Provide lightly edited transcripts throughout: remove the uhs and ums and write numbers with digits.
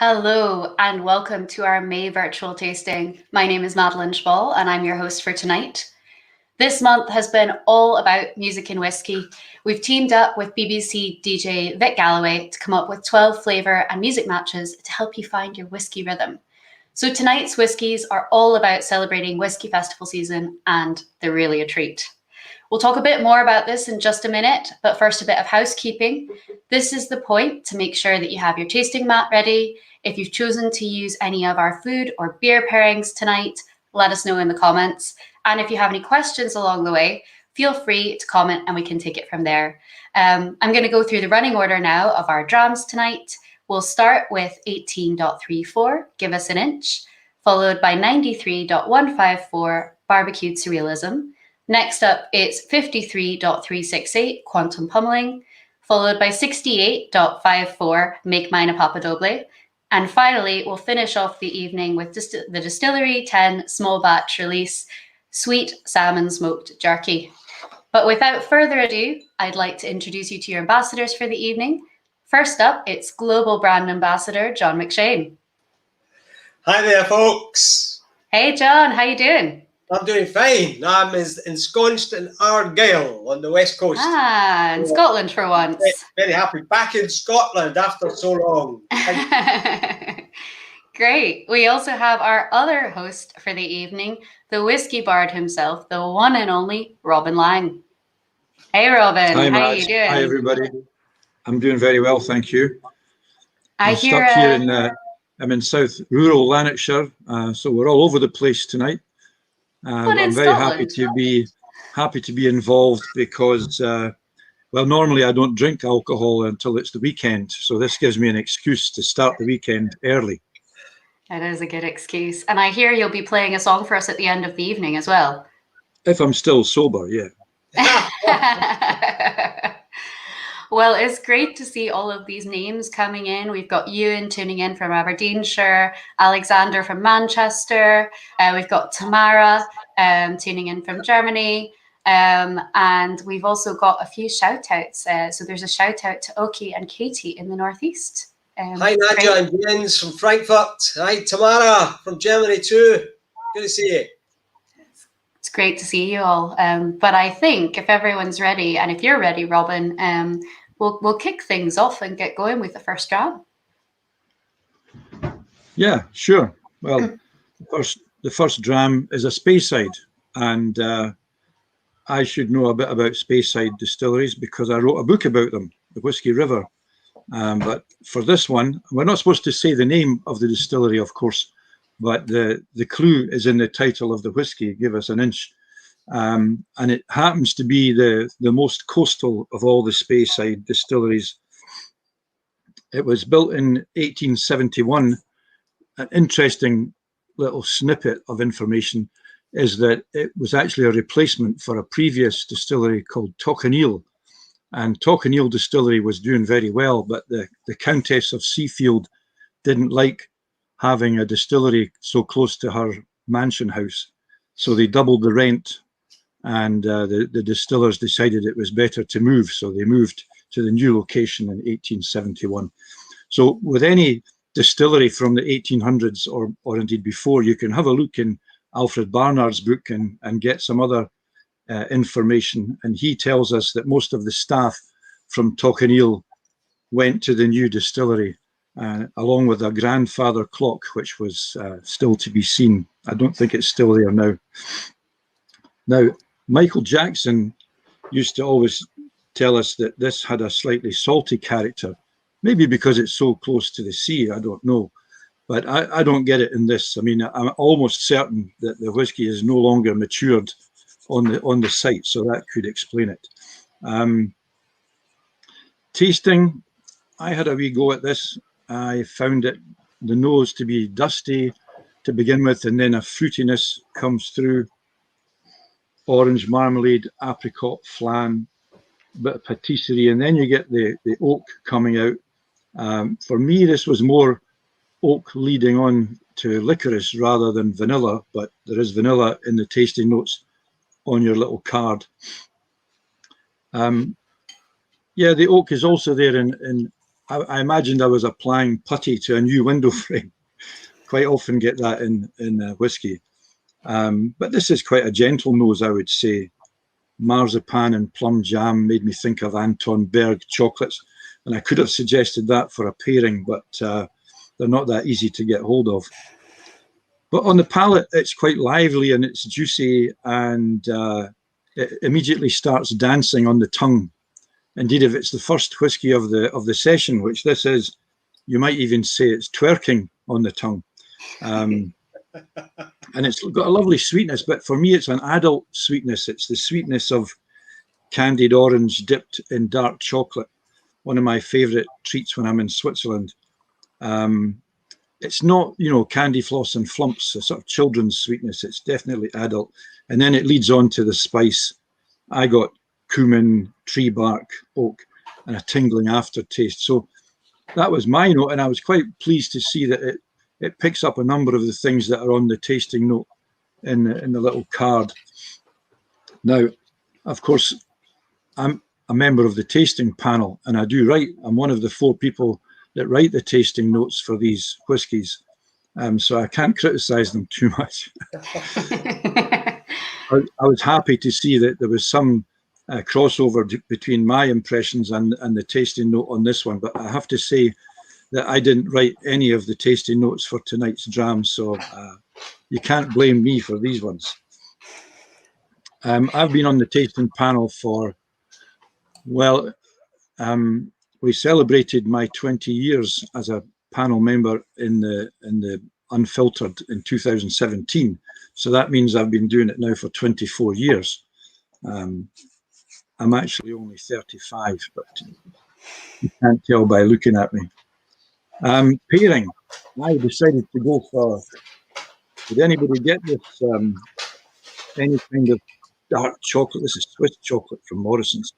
Hello and welcome to our May virtual tasting. My name is Madeline Schball and I'm your host for tonight. This month has been all about music and whiskey. We've teamed up with BBC DJ Vic Galloway to come up with 12 flavour and music matches to help you find your whiskey rhythm. So tonight's whiskies are all about celebrating Whiskey Festival season and they're really a treat. We'll talk a bit more about this in just a minute, but first a bit of housekeeping. This is the point to make sure that you have your tasting mat ready. If you've chosen to use any of our food or beer pairings tonight, let us know in the comments. And if you have any questions along the way, feel free to comment and we can take it from there. I'm going to go through the running order now of our drams tonight. We'll start with 18.34, Give Us an Inch, followed by 93.154, Barbecued Surrealism. Next up, it's 53.368, Quantum Pummeling, followed by 68.54, Make Mine a Papa Doble. And finally, we'll finish off the evening with the Distillery 10 small batch release, Sweet Salmon Smoked Jerky. But without further ado, I'd like to introduce you to your ambassadors for the evening. First up, it's Global Brand Ambassador, John McShane. Hi there, folks. Hey, John, how you doing? I'm doing fine. I'm ensconced in Argyll on the west coast. In Scotland for once. Very happy. Back in Scotland after so long. Great. We also have our other host for the evening, the whiskey bard himself, the one and only Robin Lang. Hey, Robin. Hi, how Matt. are you doing? Hi, everybody. I'm doing very well, thank you. I'm stuck here I'm in South rural Lanarkshire, so we're all over the place tonight. I'm very happy to be involved because, well, normally I don't drink alcohol until it's the weekend, so this gives me an excuse to start the weekend early. That is a good excuse. And I hear you'll be playing a song for us at the end of the evening as well. If I'm still sober, yeah. Well, it's great to see all of these names coming in. We've got Ewan tuning in from Aberdeenshire, Alexander from Manchester. We've got Tamara tuning in from Germany. And we've also got a few shout outs. So there's a shout out to Oki and Katie in the Northeast. Hi, Nadia and Jens from Frankfurt. Hi, Tamara from Germany too. Good to see you. It's great to see you all. But I think if everyone's ready, and if you're ready, Robin, we'll kick things off and get going with the first dram. Yeah, sure. Well, the first dram is a Speyside, and I should know a bit about Speyside distilleries because I wrote a book about them, the Whisky River. But for this one, we're not supposed to say the name of the distillery, of course, but the clue is in the title of the whiskey, Give Us an Inch. And it happens to be the most coastal of all the Speyside distilleries. It was built in 1871. An interesting little snippet of information is that it was actually a replacement for a previous distillery called Tochaneel. And Tochaneel distillery was doing very well, but the Countess of Seafield didn't like having a distillery so close to her mansion house. So they doubled the rent, and the distillers decided it was better to move. So they moved to the new location in 1871. So with any distillery from the 1800s or indeed before, you can have a look in Alfred Barnard's book and get some other information. And he tells us that most of the staff from Tochaneel went to the new distillery, along with a grandfather clock, which was still to be seen. I don't think it's still there now. Now, Michael Jackson used to always tell us that this had a slightly salty character, maybe because it's so close to the sea, I don't know. But I don't get it in this. I mean, I'm almost certain that the whiskey is no longer matured on the site, so that could explain it. Tasting, I had a wee go at this. I found the nose to be dusty to begin with, and then a fruitiness comes through. Orange marmalade, apricot flan, a bit of patisserie, and then you get the oak coming out. For me, this was more oak leading on to licorice rather than vanilla, but there is vanilla in the tasting notes on your little card. Yeah, the oak is also there in I imagined I was applying putty to a new window frame. Quite often get that in whiskey. But this is quite a gentle nose, I would say. Marzipan and plum jam made me think of Anton Berg chocolates. And I could have suggested that for a pairing, but they're not that easy to get hold of. But on the palate, it's quite lively and it's juicy, and it immediately starts dancing on the tongue. Indeed, if it's the first whiskey of the session, which this is, you might even say it's twerking on the tongue. And it's got a lovely sweetness, but for me, it's an adult sweetness. It's the sweetness of candied orange dipped in dark chocolate. One of my favorite treats when I'm in Switzerland. It's not, candy floss and flumps, a sort of children's sweetness. It's definitely adult. And then it leads on to the spice. I got cumin, tree bark, oak, and a tingling aftertaste. So that was my note, and I was quite pleased to see that it picks up a number of the things that are on the tasting note in the little card. Now, of course, I'm a member of the tasting panel, and I'm one of the 4 people that write the tasting notes for these whiskies. So I can't criticize them too much. I was happy to see that there was some crossover between my impressions and the tasting note on this one, but I have to say that I didn't write any of the tasting notes for tonight's dram, so you can't blame me for these ones. I've been on the tasting panel for, well, we celebrated my 20 years as a panel member in the Unfiltered in 2017. So that means I've been doing it now for 24 years. I'm actually only 35, but you can't tell by looking at me. Pairing. I decided to go for, did anybody get this, any kind of dark chocolate? This is Swiss chocolate from Morrison's.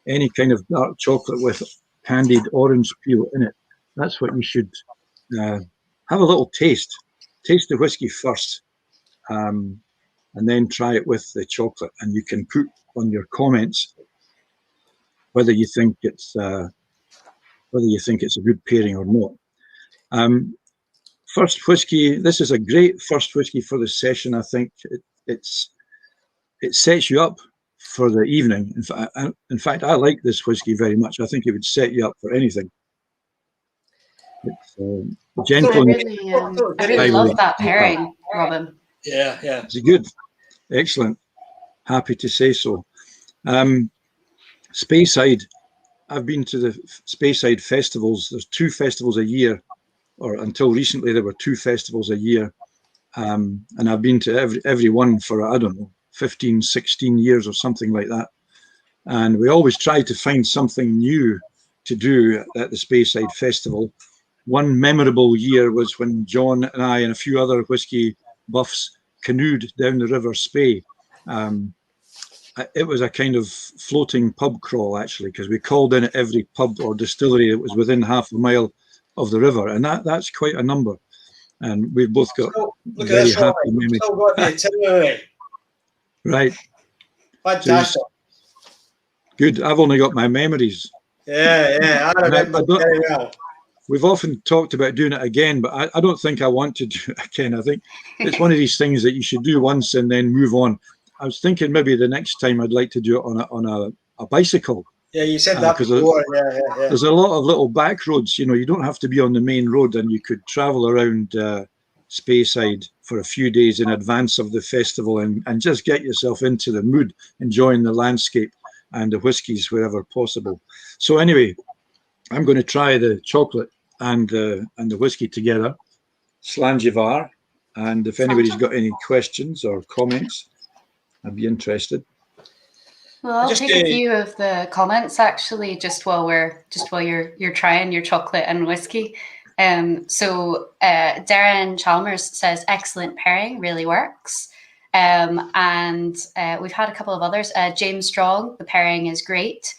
Any kind of dark chocolate with candied orange peel in it. That's what you should have a little taste. Taste the whiskey first, and then try it with the chocolate. And you can put on your comments whether you think it's a good pairing or not. First whiskey. This is a great first whiskey for the session. I think it sets you up for the evening. In fact, I like this whiskey very much. I think it would set you up for anything. It's gentle. I really love that pairing, Robin. Yeah. It's good. Excellent. Happy to say so. Speyside. I've been to the Speyside festivals. There's 2 festivals a year, or until recently there were 2 festivals a year. And I've been to every one for, I don't know, 15, 16 years or something like that. And we always try to find something new to do at the Speyside Festival. One memorable year was when John and I and a few other whiskey buffs canoed down the River Spey. It was a kind of floating pub crawl, actually, because we called in at every pub or distillery that was within half a mile of the river. And that's quite a number. And we've both got very happy memories. Still got the itinerary. Right. Fantastic. Good. I've only got my memories. Yeah. I remember very well. We've often talked about doing it again, but I don't think I want to do it again. I think it's one of these things that you should do once and then move on. I was thinking maybe the next time I'd like to do it on a bicycle. Yeah, you said that before. Yeah. There's a lot of little back roads. You don't have to be on the main road, and you could travel around Speyside for a few days in advance of the festival and just get yourself into the mood, enjoying the landscape and the whiskies wherever possible. So anyway, I'm going to try the chocolate and the whiskey together, Slangevar. And if anybody's got any questions or comments, I'd be interested. Well, I'll take a few of the comments actually, just while you're trying your chocolate and whiskey. So Darren Chalmers says excellent pairing, really works. And we've had a couple of others. James Strong, the pairing is great.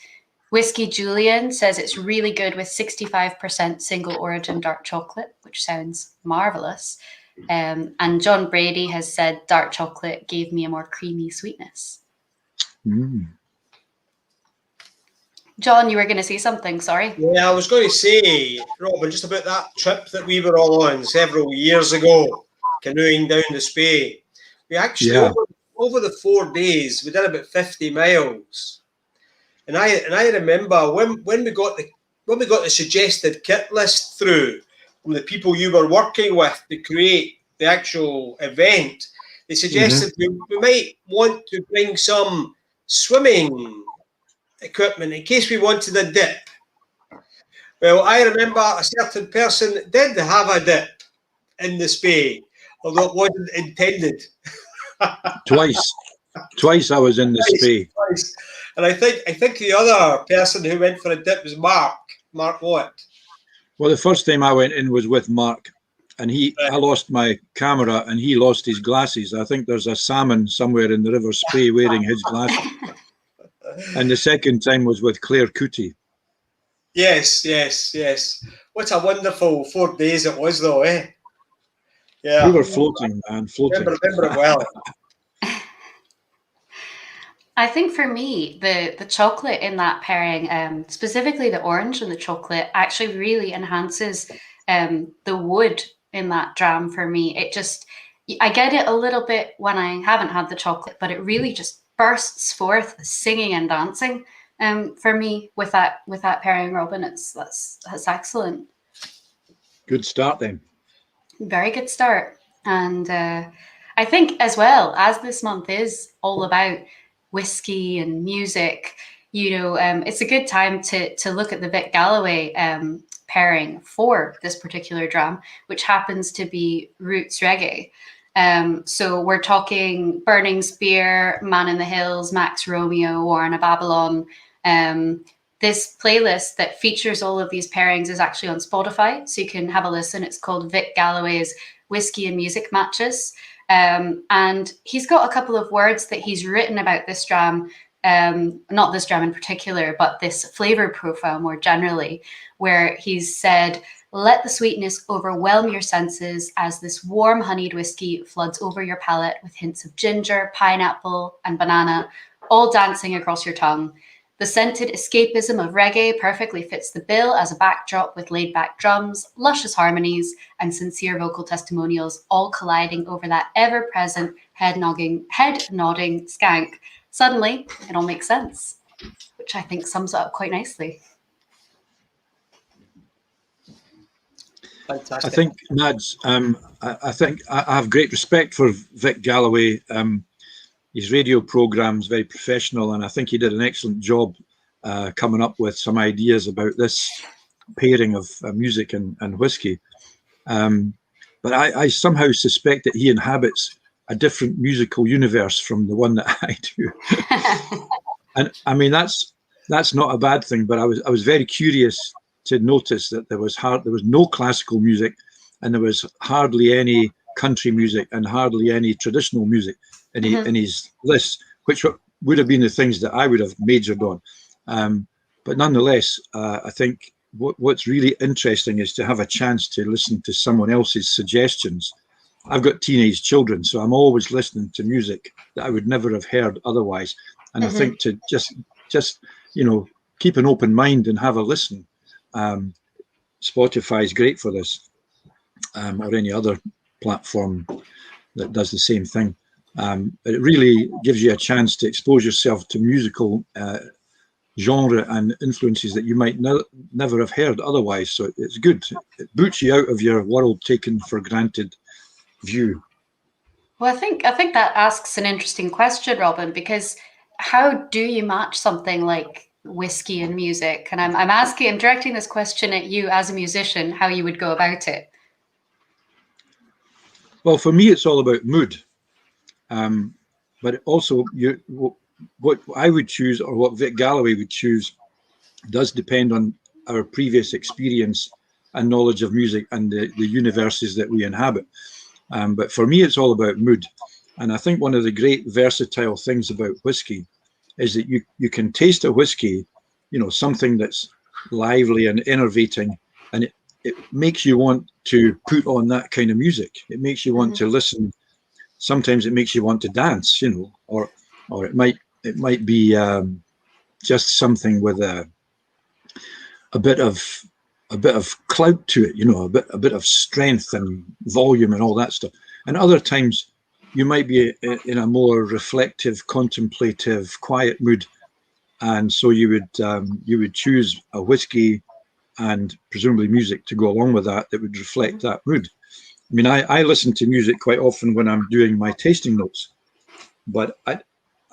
Whiskey Julian says it's really good with 65% single origin dark chocolate, which sounds marvelous. And John Brady has said dark chocolate gave me a more creamy sweetness. John, you were going to say something, sorry. Yeah, I was going to say, Robin, just about that trip that we were all on several years ago, canoeing down the Spey. We actually, Yeah. over the 4 days, we did about 50 miles. And I remember when we got the suggested kit list through from the people you were working with to create the actual event, they suggested we might want to bring some swimming equipment in case we wanted a dip. Well, I remember a certain person did have a dip in the Spey, although it wasn't intended. Twice I was in the Spey. Twice. And I think the other person who went for a dip was Mark. Mark what? Well, the first time I went in was with Mark, and I lost my camera and he lost his glasses. I think there's a salmon somewhere in the River Spey wearing his glasses. And the second time was with Claire Cootie. Yes. What a wonderful 4 days it was, though, eh? Yeah. We were floating, man, floating. Remember it well. I think for me, the chocolate in that pairing, specifically the orange and the chocolate, actually really enhances the wood in that dram for me. I get it a little bit when I haven't had the chocolate, but it really just bursts forth singing and dancing for me with that pairing, Robin. That's excellent. Good start then. Very good start. And I think as well, as this month is all about whiskey and music, it's a good time to look at the Vic Galloway pairing for this particular dram, which happens to be roots reggae. So we're talking Burning Spear, Man in the Hills, Max Romeo, War on a Babylon. This playlist that features all of these pairings is actually on Spotify, so you can have a listen. It's called Vic Galloway's Whiskey and Music Matches. And he's got a couple of words that he's written about this dram, not this dram in particular, but this flavor profile more generally, where he's said, "Let the sweetness overwhelm your senses as this warm honeyed whiskey floods over your palate with hints of ginger, pineapple, and banana, all dancing across your tongue. The scented escapism of reggae perfectly fits the bill as a backdrop with laid-back drums, luscious harmonies, and sincere vocal testimonials, all colliding over that ever-present head-nodding skank. Suddenly, it all makes sense," which I think sums it up quite nicely. Fantastic. I think, Mads, I think I have great respect for Vic Galloway. His radio program's very professional, and I think he did an excellent job coming up with some ideas about this pairing of music and whiskey. But I somehow suspect that he inhabits a different musical universe from the one that I do. And I mean, that's not a bad thing, but I was very curious to notice that there was no classical music, and there was hardly any country music and hardly any traditional music in his list, which would have been the things that I would have majored on. But nonetheless, I think what's really interesting is to have a chance to listen to someone else's suggestions. I've got teenage children, so I'm always listening to music that I would never have heard otherwise. And I think to just keep an open mind and have a listen. Spotify is great for this, or any other platform that does the same thing. It really gives you a chance to expose yourself to musical genre and influences that you might never have heard otherwise. So it's good. It boots you out of your world taken for granted view. Well, I think that asks an interesting question, Robin, because how do you match something like whiskey and music? And I'm directing this question at you as a musician, how you would go about it. Well, for me, it's all about mood. But also, what I would choose, or what Vic Galloway would choose, does depend on our previous experience and knowledge of music and the universes that we inhabit. But for me, it's all about mood. And I think one of the great versatile things about whiskey is that you can taste a whiskey, something that's lively and enervating, and it makes you want to put on that kind of music. It makes you want to listen. Sometimes it makes you want to dance, or it might be just something with a bit of clout to it, you know, a bit of strength and volume and all that stuff. And other times you might be in a more reflective, contemplative, quiet mood, and so you would choose a whiskey and presumably music to go along with that would reflect that mood. I mean, I listen to music quite often when I'm doing my tasting notes, but I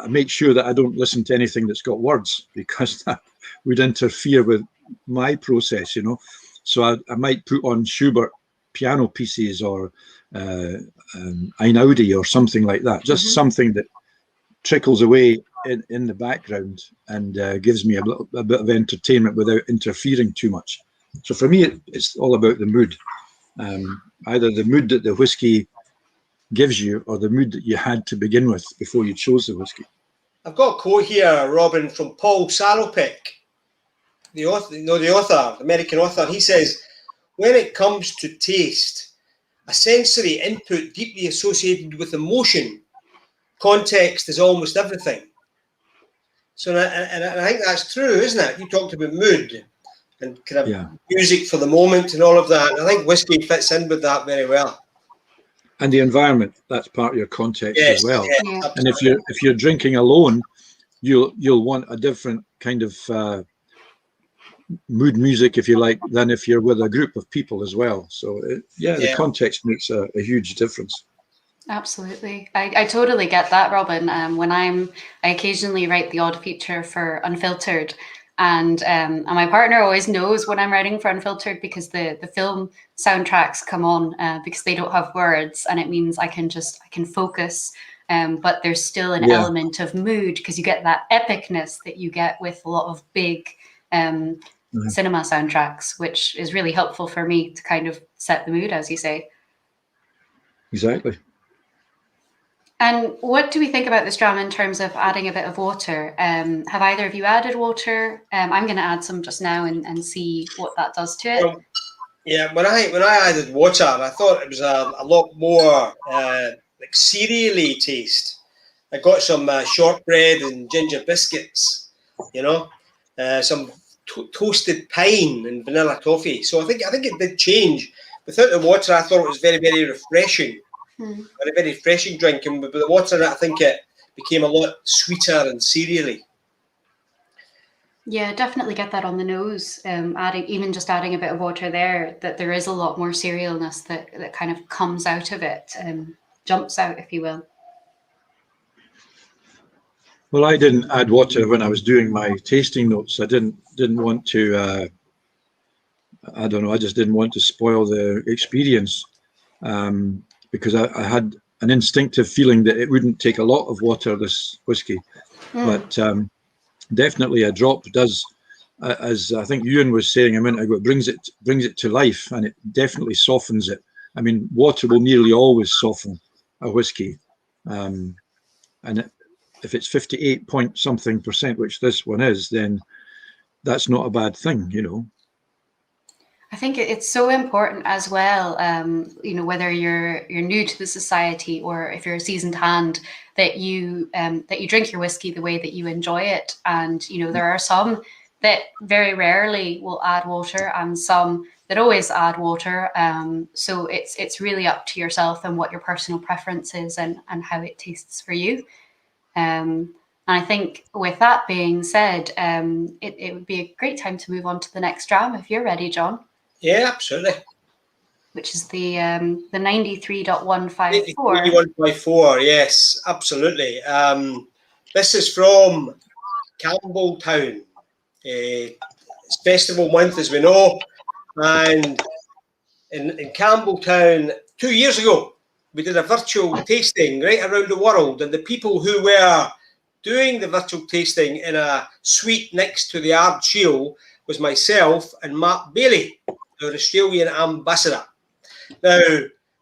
make sure that I don't listen to anything that's got words, because that would interfere with my process, you know. So I might put on Schubert piano pieces or Einaudi or something like that, just something that trickles away in the background and gives me a bit of entertainment without interfering too much. So for me, it's all about the mood. Either the mood that the whiskey gives you or the mood that you had to begin with before you chose the whiskey. I've got a quote here, Robin, from Paul Saropic, the author, American author. He says, when it comes to taste, a sensory input deeply associated with emotion, context is almost everything. So, and I think that's true, isn't it? You talked about mood and kind of music for the moment and all of that. And I think whiskey fits in with that very well. And the environment, that's part of your context as well. Yeah. And if you're drinking alone, you'll want a different kind of mood music, if you like, than if you're with a group of people as well. So the context makes a huge difference. Absolutely. I totally get that, Robin. When I occasionally write the odd feature for Unfiltered, and my partner always knows when I'm writing for Unfiltered, because the film soundtracks come on because they don't have words, and it means I can focus. But there's still an element of mood, because you get that epicness that you get with a lot of big cinema soundtracks, which is really helpful for me to kind of set the mood, as you say. Exactly. And what do we think about this dram in terms of adding a bit of water? Have either of you added water? I'm going to add some just now and see what that does to it. Well, yeah, when I added water, I thought it was a lot more like cereally taste. I got some shortbread and ginger biscuits, you know, some toasted pine and vanilla toffee. So I think it did change. Without the water, I thought it was very, very refreshing. A very refreshing drink, and with the water in it, I think it became a lot sweeter and cereally. Yeah, definitely get that on the nose. Adding a bit of water there, that there is a lot more cerealness that kind of comes out of it, jumps out, if you will. Well, I didn't add water when I was doing my tasting notes. I didn't want to. I don't know. I just didn't want to spoil the experience. Because I had an instinctive feeling that it wouldn't take a lot of water, this whiskey, but definitely a drop does, as I think Ewan was saying a minute ago, it brings it to life, and it definitely softens it. I mean, water will nearly always soften a whiskey, and if it's 58 point something%, which this one is, then that's not a bad thing, you know. I think it's so important as well, you know, whether you're new to the society or if you're a seasoned hand, that you drink your whiskey the way that you enjoy it. And, you know, there are some that very rarely will add water and some that always add water. So it's really up to yourself and what your personal preference is and how it tastes for you. And I think with that being said, it would be a great time to move on to the next dram if you're ready, John. Yeah, absolutely. Which is the 93.154. 93.154, yes, absolutely. This is from Campbelltown. It's festival month, as we know. And in Campbelltown, 2 years ago, we did a virtual tasting right around the world. And the people who were doing the virtual tasting in a suite next to the Ard Shield was myself and Matt Bailey, our Australian ambassador. Now,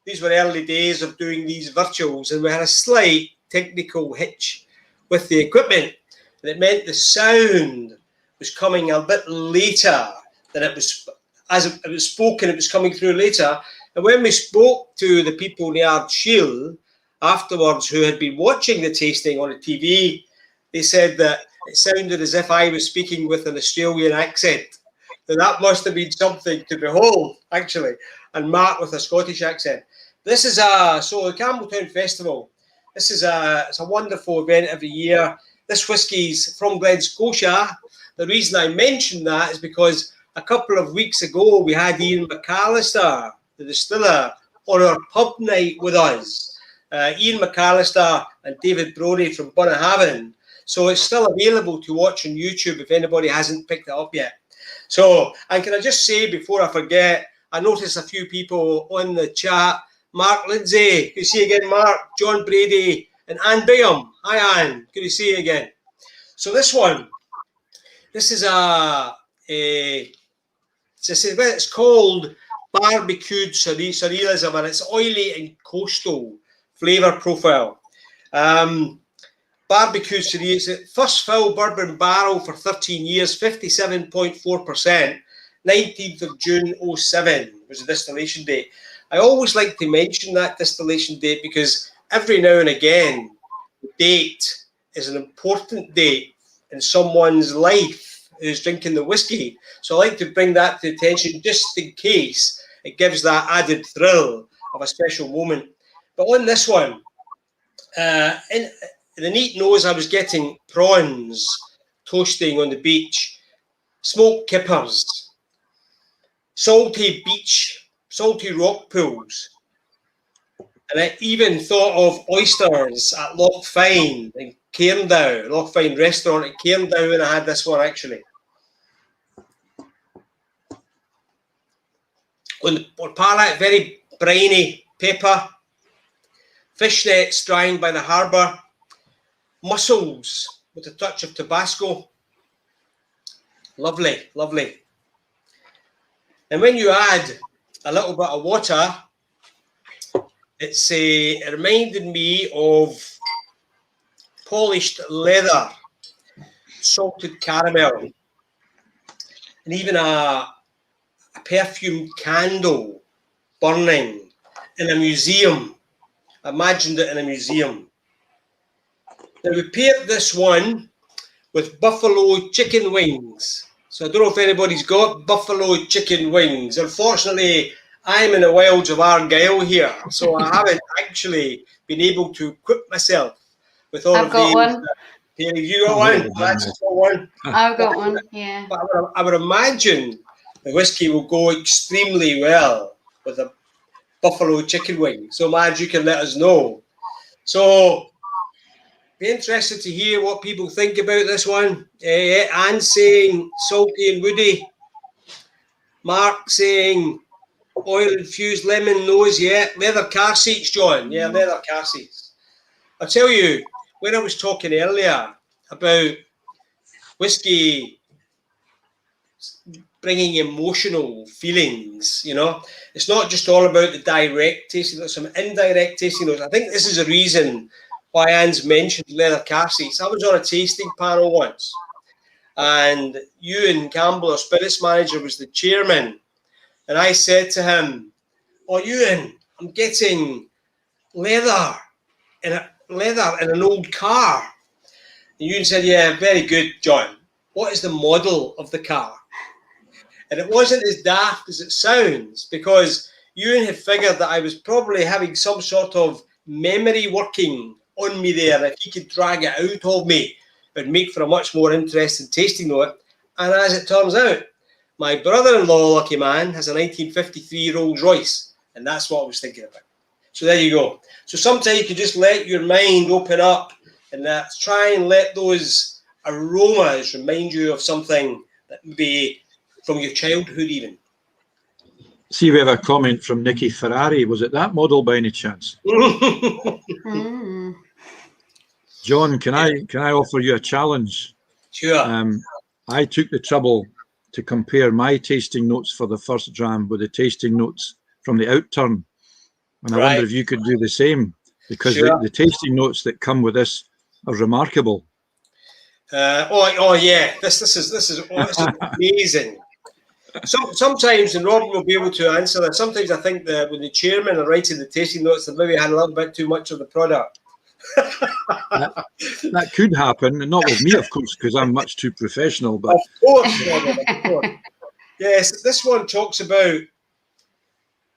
these were early days of doing these virtuals, and we had a slight technical hitch with the equipment. And it meant the sound was coming a bit later than it was, as it was spoken, it was coming through later. And when we spoke to the people in the Ard Shield afterwards who had been watching the tasting on the TV, they said that it sounded as if I was speaking with an Australian accent. that must have been something to behold, actually. And Mark with a Scottish accent. This is the Campbelltown Festival. This is it's a wonderful event every year. This whiskey's from Glen Scotia. The reason I mentioned that is because a couple of weeks ago we had Ian McAllister, the distiller, on our pub night with us. Ian McAllister and David Brody from Bunnahabhain. So it's still available to watch on YouTube if anybody hasn't picked it up yet. So, and can I just say before I forget, I noticed a few people on the chat. Mark Lindsay, good to see you again, Mark. John Brady and Anne Bingham. Hi, Anne. Good to see you again. So this one, this is it's called barbecued surrealism, and it's oily and coastal flavour profile. Barbecued surrealism, first fill bourbon barrel for 13 years, 57.4%, 19th of June 07 was the distillation date. I always like to mention that distillation date because every now and again, the date is an important date in someone's life who's drinking the whiskey. So I like to bring that to attention just in case it gives that added thrill of a special moment. But on this one, in the neat nose, I was getting prawns toasting on the beach, smoked kippers, salty beach, salty rock pools. And I even thought of oysters at Loch Fyne in Cairndow, Loch Fyne restaurant at Cairndow, and I had this one actually. On the palate, very briny pepper, fishnets drying by the harbour, mussels with a touch of Tabasco. Lovely, lovely. And when you add a little bit of water, it reminded me of polished leather, salted caramel, and even a perfumed candle burning in a museum. I imagined it in a museum. Now we paired this one with buffalo chicken wings. So I don't know if anybody's got buffalo chicken wings. Unfortunately, I'm in the wilds of Argyll here, so I haven't actually been able to equip myself with all of these. I've got one. You got one? That's got one. I've got one, yeah. But I would imagine the whiskey will go extremely well with a buffalo chicken wing. So, Madge, you can let us know. So, be interested to hear what people think about this one. Anne saying salty and woody. Mark saying oil-infused lemon nose, yeah. Leather car seats, John. Yeah, leather car seats. I'll tell you, when I was talking earlier about whiskey bringing emotional feelings, you know, it's not just all about the direct tasting, there's some indirect tasting notes. I think this is a reason why Anne's mentioned leather car seats. I was on a tasting panel once, and Ewan Campbell, our spirits manager, was the chairman. And I said to him, "Oh, Ewan, I'm getting leather in an old car." And Ewan said, "Yeah, very good, John. What is the model of the car?" And it wasn't as daft as it sounds, because Ewan had figured that I was probably having some sort of memory working on me there. If he could drag it out of me, it would make for a much more interesting tasting note. And as it turns out, my brother-in-law, lucky man, has a 1953 Rolls Royce, and that's what I was thinking about. So there you go. So sometimes you can just let your mind open up and try and let those aromas remind you of something that may be from your childhood even. See, we have a comment from Nicky Ferrari. Was it that model by any chance? John, can I offer you a challenge? Sure. I took the trouble to compare my tasting notes for the first dram with the tasting notes from the outturn. And I wonder if you could do the same, because the tasting notes that come with this are remarkable. Yeah, this is amazing. Sometimes, and Robin will be able to answer that, sometimes I think that when the chairman are writing the tasting notes, they maybe had a little bit too much of the product. That could happen, and not with me, of course, because I'm much too professional. But of course. Yes, this one talks about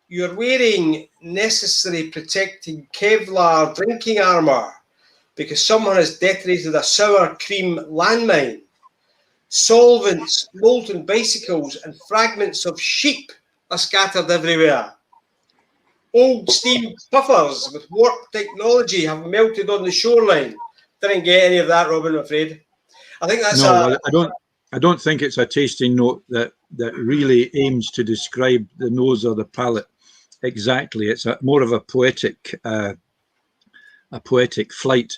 you're wearing necessary protecting Kevlar drinking armour because someone has detonated a sour cream landmine. Solvents, molten bicycles, and fragments of sheep are scattered everywhere. Old steam puffers with warp technology have melted on the shoreline. Didn't get any of that, Robin, I'm afraid. I think that's No, I don't think it's a tasting note that really aims to describe the nose or the palate exactly. It's more of a poetic flight.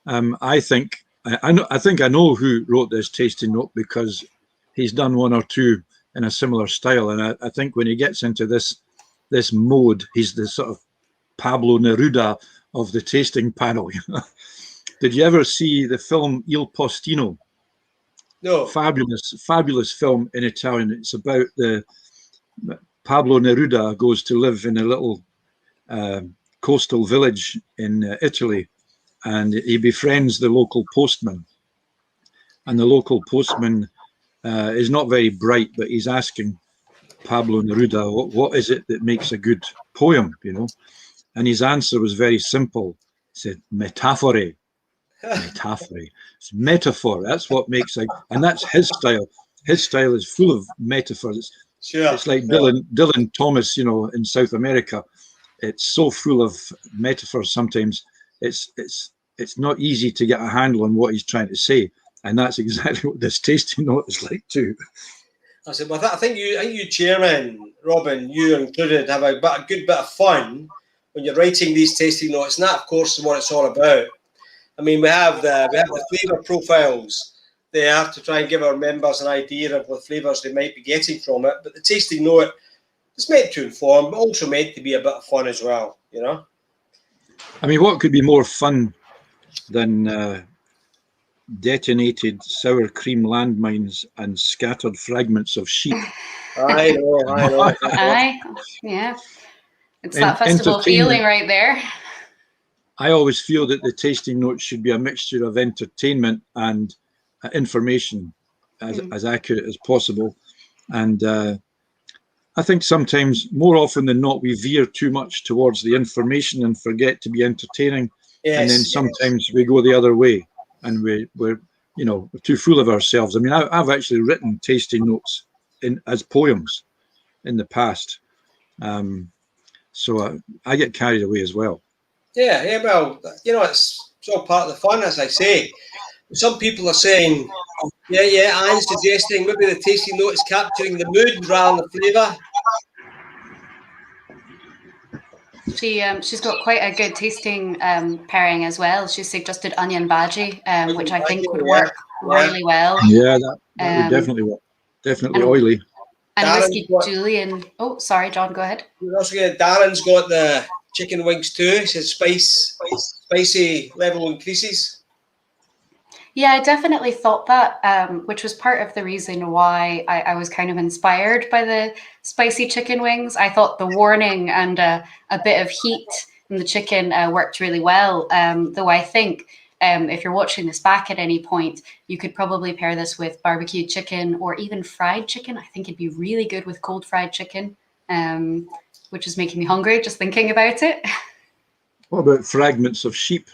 I think I know who wrote this tasting note because he's done one or two in a similar style, and I think when he gets into this mode, he's the sort of Pablo Neruda of the tasting panel. Did you ever see the film Il Postino? no. Fabulous film in Italian. It's about the Pablo Neruda goes to live in a little coastal village in Italy, and he befriends the local postman. And the local postman is not very bright, but he's asking Pablo Neruda, what is it that makes a good poem, And his answer was very simple. He said, metafore. Metaphory. It's metaphor. That's what makes and that's his style. His style is full of metaphors. It's like Dylan Thomas, in South America. It's so full of metaphors. Sometimes it's not easy to get a handle on what he's trying to say, and that's exactly what this tasting note is like too. I said, well, I think you, Chairman Robin, you included, have a good bit of fun when you're writing these tasting notes, and that, of course, is what it's all about. I mean, we have the flavour profiles there to try and give our members an idea of what flavours they might be getting from it. But the tasting note is meant to inform, but also meant to be a bit of fun as well, I mean, what could be more fun than detonated sour cream landmines and scattered fragments of sheep? I know. Aye, yeah. It's that festival feeling right there. I always feel that the tasting notes should be a mixture of entertainment and information, as accurate as possible. And I think sometimes, more often than not, we veer too much towards the information and forget to be entertaining. Yes, and then sometimes we go the other way, and we're too full of ourselves. I mean, I've actually written tasting notes as poems in the past, so I get carried away as well. Yeah, well, it's all part of the fun, as I say. Some people are saying, I'm suggesting maybe the tasting note is capturing the mood rather than the flavour. She's got quite a good tasting pairing as well. She suggested onion bhaji, which I think would work really well. Yeah, that would definitely work. Definitely oily. And Whisky Julian. Oh, sorry, John, go ahead. Darren's got the chicken wings too. He says spicy level increases. Yeah, I definitely thought that, which was part of the reason why I was kind of inspired by the spicy chicken wings. I thought the warning and a bit of heat in the chicken worked really well. Though I think if you're watching this back at any point, you could probably pair this with barbecued chicken or even fried chicken. I think it'd be really good with cold fried chicken, which is making me hungry just thinking about it. What about fragments of sheep?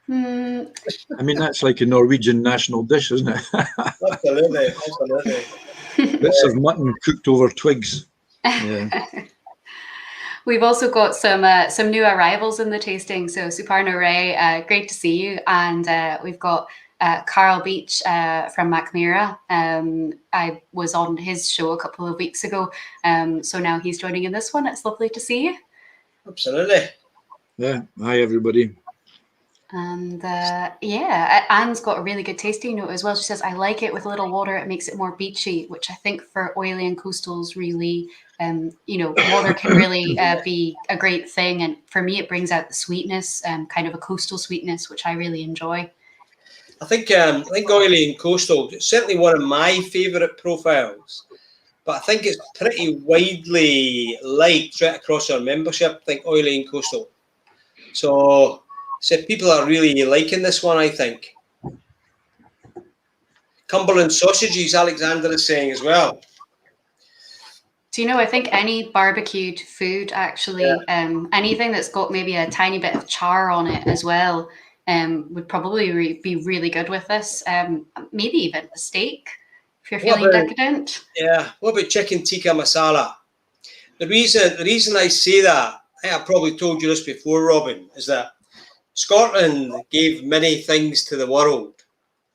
I mean, that's like a Norwegian national dish, isn't it? Absolutely. Bits of mutton cooked over twigs. Yeah. We've also got some new arrivals in the tasting. So Suparna Ray, great to see you. And we've got Carl Beach from Macmira. I was on his show a couple of weeks ago. So now he's joining in this one. It's lovely to see you. Absolutely. Yeah. Hi, everybody. And Anne's got a really good tasting note as well. She says, I like it with a little water. It makes it more beachy, which I think for oily and coastals really, water can really be a great thing. And for me, it brings out the sweetness, kind of a coastal sweetness, which I really enjoy. I think oily and coastal is certainly one of my favourite profiles. But I think it's pretty widely liked right across our membership. I think oily and coastal. So people are really liking this one, I think. Cumberland sausages, Alexander is saying as well. Do you know, I think any barbecued food actually, anything that's got maybe a tiny bit of char on it as well, would probably be really good with this. Maybe even a steak if you're What feeling about, decadent. what about chicken tikka masala? The reason I say that, I think I probably told you this before, Robin, is that Scotland gave many things to the world.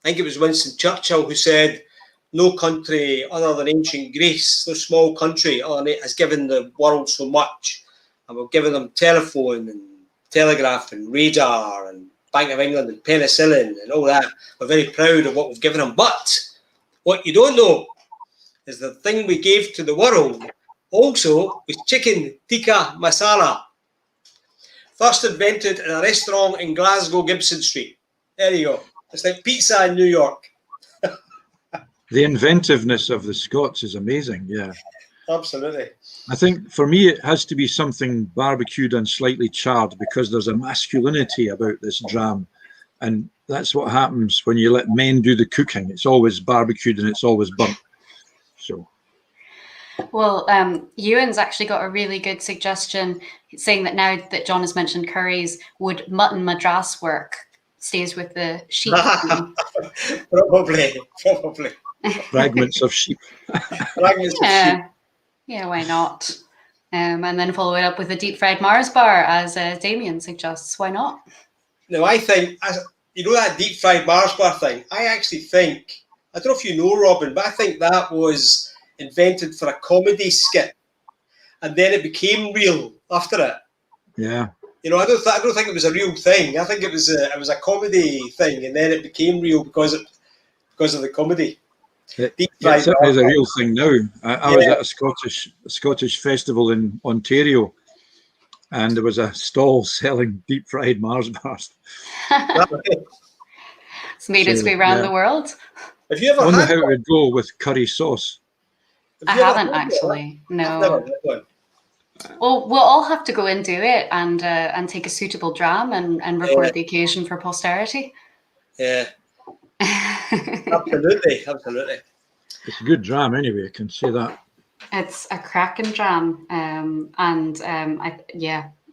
I think it was Winston Churchill who said, no country other than ancient Greece, no small country has given the world so much. And we've given them telephone and telegraph and radar and Bank of England and penicillin and all that. We're very proud of what we've given them. But what you don't know is the thing we gave to the world also was chicken tikka masala. First invented in a restaurant in Glasgow, Gibson Street. There you go. It's like pizza in New York. The inventiveness of the Scots is amazing. Yeah. Absolutely. I think for me, it has to be something barbecued and slightly charred because there's a masculinity about this dram. And that's what happens when you let men do the cooking. It's always barbecued and it's always burnt. So. Well, Ewan's actually got a really good suggestion saying that now that John has mentioned curries, would mutton madras work? Stays with the sheep. Probably. Fragments of sheep. Fragments of sheep. Yeah, why not? And then follow it up with a deep fried Mars bar, as Damien suggests. Why not? No, I think, you know that deep fried Mars bar thing? I actually think, I don't know if you know, Robin, but I think that was invented for a comedy skit. And then it became real after it. Yeah. You know, I don't think it was a real thing. I think it was a comedy thing, and then it became real because of the comedy. It certainly is a real thing now. I was at a Scottish festival in Ontario, and there was a stall selling deep fried Mars bars. It's made its way around the world. Have you ever wonder had how it would go with curry sauce? I haven't actually. No. Well, we'll all have to go and do it and take a suitable dram and record the occasion for posterity. Yeah. Absolutely. It's a good dram anyway, I can say that. It's a cracking dram.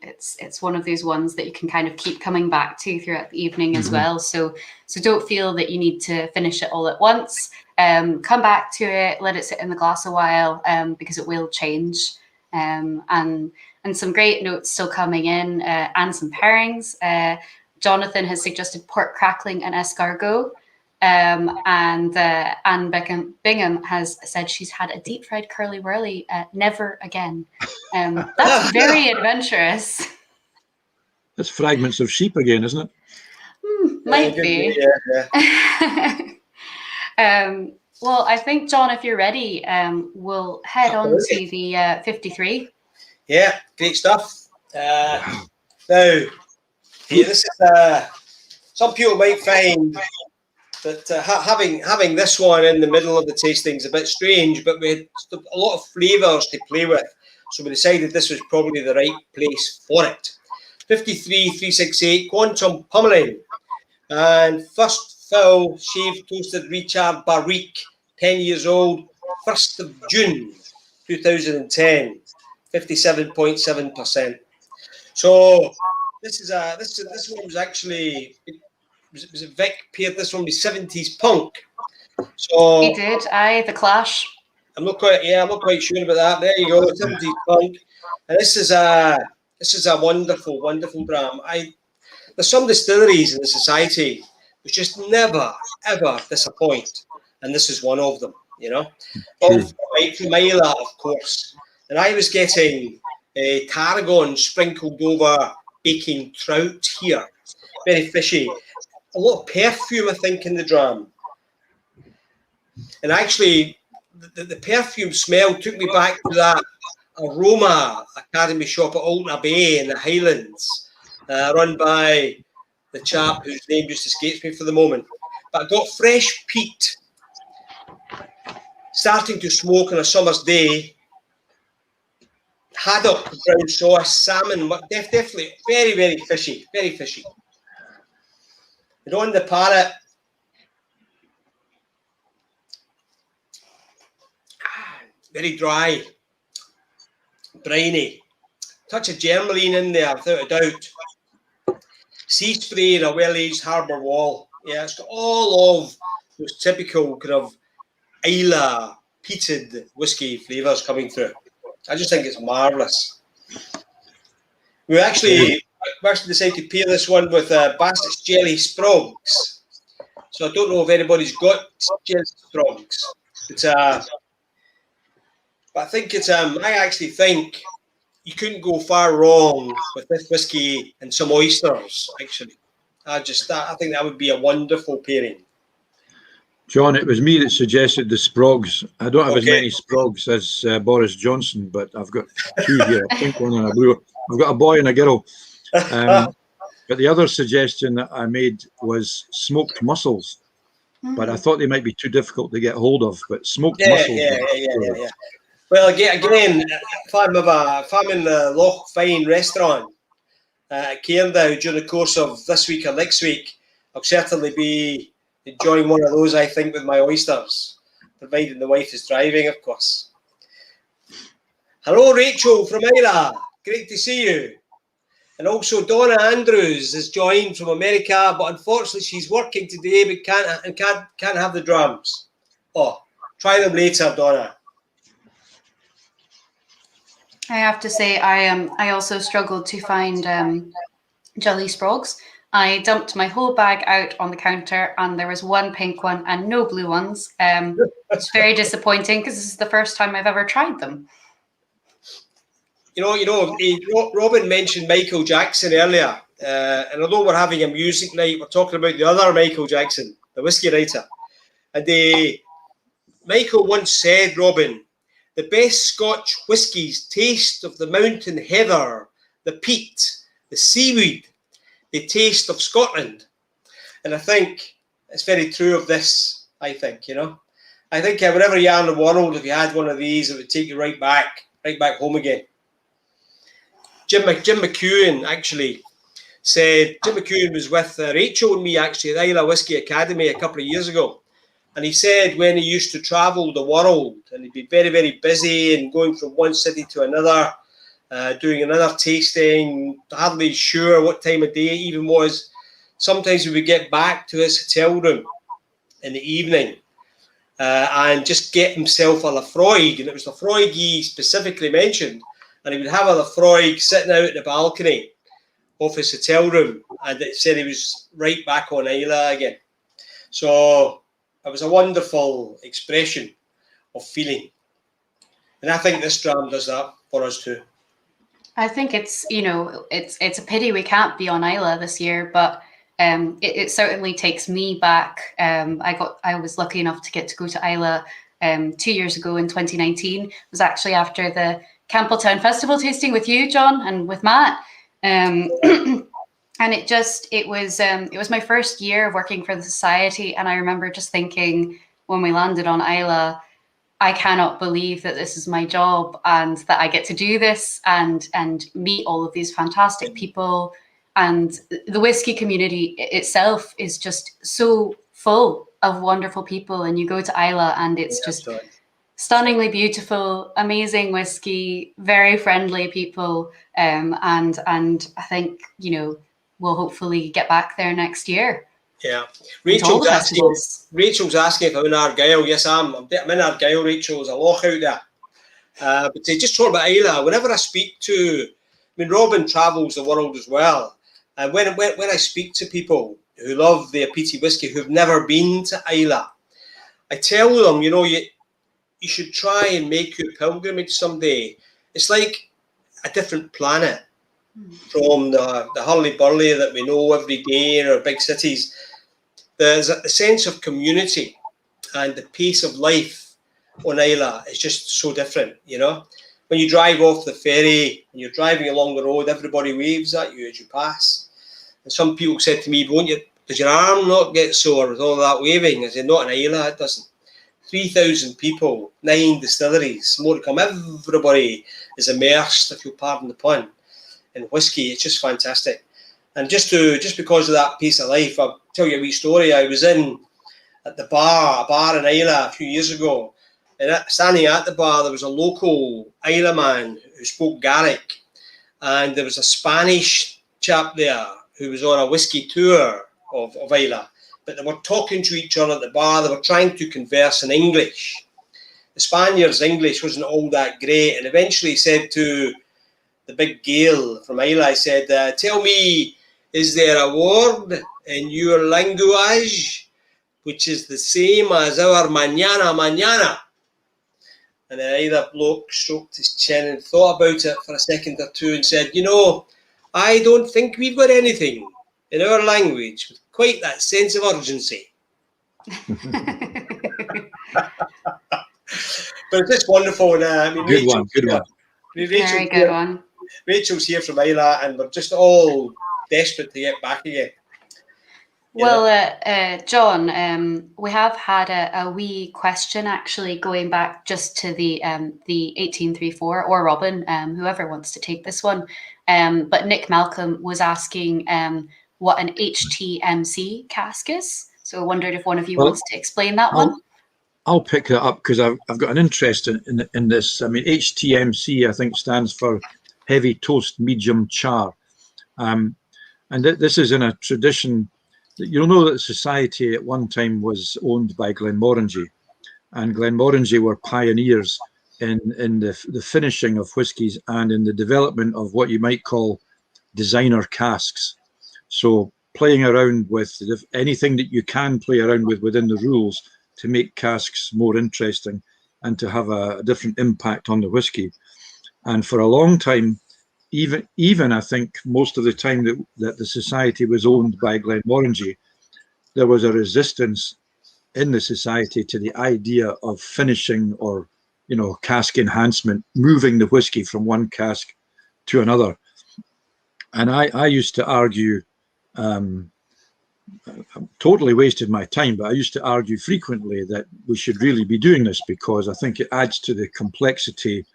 It's one of those ones that you can kind of keep coming back to throughout the evening as well. So don't feel that you need to finish it all at once. Come back to it, let it sit in the glass a while, because it will change. And some great notes still coming in, and some pairings. Jonathan has suggested pork crackling and escargot. And Anne Bingham has said she's had a deep fried curly whirly. Never again. That's very adventurous. That's fragments of sheep again, isn't it? Might be. Yeah. Well, I think, John, if you're ready, we'll head on to the 53. Yeah, great stuff. Now, this is some people might find that having this one in the middle of the tasting is a bit strange, but we had a lot of flavours to play with, so we decided this was probably the right place for it. 53,368 Quantum Pummeling, and first fill shaved toasted Richard Barrique, 10 years old, 1st of June 2010, 57.7%. So this one was actually, was it Vic paired this one with 70s punk? So he did, the Clash. I'm not quite sure about that. There you go, 70s punk, and this is a wonderful, wonderful dram. There's some distilleries in the society which just never ever disappoint, and this is one of them. You know, from Islay, of course. And I was getting tarragon sprinkled over baking trout here, very fishy. A lot of perfume, I think, in the dram. And actually, the perfume smell took me back to that Aroma Academy shop at Alton Bay in the Highlands, run by the chap whose name just escapes me for the moment. But I got fresh peat, starting to smoke on a summer's day, haddock, brown sauce, salmon, definitely very, very fishy, very fishy. And on the palate, very dry, briny. Touch of germaline in there, without a doubt. Sea spray in a well-aged harbour wall. Yeah, it's got all of those typical kind of Islay peated whiskey flavours coming through. I just think it's marvellous. We actually decided to pair this one with Bassett's Jelly Sprogs. So I don't know if anybody's got Jelly Sprogs. But I think it's I actually think you couldn't go far wrong with this whiskey and some oysters. Actually, I think that would be a wonderful pairing. John, it was me that suggested the Sprogs. I don't have as many Sprogs as Boris Johnson, but I've got two here, a pink one and a blue. I've got a boy and a girl. But the other suggestion that I made was smoked mussels. But I thought they might be too difficult to get hold of. But smoked mussels. Yeah. Well, again, if I'm in the Loch Fyne restaurant at Cairndow during the course of this week or next week, I'll certainly be enjoying one of those, I think, with my oysters, providing the wife is driving, of course. Hello, Rachel from Islay. Great to see you. And also Donna Andrews has joined from America, but unfortunately she's working today, but can't have the drums. Oh, try them later, Donna. I have to say, I also struggled to find jelly sprogs. I dumped my whole bag out on the counter, and there was one pink one and no blue ones. It's very disappointing because this is the first time I've ever tried them. Robin mentioned Michael Jackson earlier, and although we're having a music night, we're talking about the other Michael Jackson, the whiskey writer. And Michael once said, Robin, the best Scotch whiskies taste of the mountain heather, the peat, the seaweed, the taste of Scotland. And I think it's very true of this, I think, I think wherever you are in the world, if you had one of these, it would take you right back home again. Jim McEwen actually said, Jim McEwen was with Rachel and me actually at the Islay Whisky Academy a couple of years ago. And he said when he used to travel the world and he'd be very, very busy and going from one city to another, doing another tasting, hardly sure what time of day it even was. Sometimes he would get back to his hotel room in the evening and just get himself a Lafroig. And it was Lafroig he specifically mentioned. And he would have a Lafroig sitting out at the balcony of his hotel room. And it said he was right back on Islay again. So it was a wonderful expression of feeling. And I think this dram does that for us too. I think it's a pity we can't be on Islay this year, but it certainly takes me back. I was lucky enough to get to go to Islay 2 years ago in 2019. It was actually after the Campbelltown Festival tasting with you, John, and with Matt. And it was my first year of working for the society, and I remember just thinking when we landed on Islay, I cannot believe that this is my job and that I get to do this and meet all of these fantastic people. And the whiskey community itself is just so full of wonderful people. And you go to Islay and it's stunningly beautiful, amazing whiskey, very friendly people. And I think, we'll hopefully get back there next year. Yeah. Rachel's asking if I'm in Argyll. Yes, I'm in Argyll, Rachel. There's a loch out there. But just talking about Islay, whenever I speak to, Robin travels the world as well. And when I speak to people who love the peaty whiskey, who've never been to Islay, I tell them, you should try and make your pilgrimage someday. It's like a different planet from the hurly-burly that we know every day in our big cities. There's a sense of community and the pace of life on Islay is just so different, When you drive off the ferry and you're driving along the road, everybody waves at you as you pass. And some people said to me, does your arm not get sore with all that waving? I said, not in Islay, it doesn't. 3,000 people, 9 distilleries, more to come. Everybody is immersed, if you'll pardon the pun, in whiskey. It's just fantastic. And just because of that piece of life, I'll tell you a wee story. I was at a bar in Islay a few years ago, And standing at the bar, there was a local Islay man who spoke Gaelic, and there was a Spanish chap there who was on a whiskey tour of Islay. But they were talking to each other at the bar. They were trying to converse in English. The Spaniard's English wasn't all that great, and eventually he said to the big Gael from Islay, said, "Tell me, is there a word in your language which is the same as our mañana, mañana?" And then either bloke stroked his chin and thought about it for a second or two and said, "I don't think we've got anything in our language with quite that sense of urgency." But it's just wonderful. And I mean, Good one. Very good one. Rachel's here from Islay, and we're just all desperate to get back again. Well, John, we have had a wee question actually going back just to the 1834, or Robin, whoever wants to take this one. But Nick Malcolm was asking what an HTMC cask is. So I wondered if one of you wants to explain that one. I'll pick that up because I've got an interest in this. I mean, HTMC, I think, stands for heavy toast medium char. And this is in a tradition. You'll know that society at one time was owned by Glenmorangie, and Glenmorangie were pioneers in the finishing of whiskies and in the development of what you might call designer casks. So playing around with anything that you can play around with within the rules to make casks more interesting and to have a different impact on the whiskey. And for a long time, even I think most of the time that the society was owned by Glenmorangie, there was a resistance in the society to the idea of finishing or, cask enhancement, moving the whiskey from one cask to another. And I used to argue, I totally wasted my time, but I used to argue frequently that we should really be doing this because I think it adds to the complexity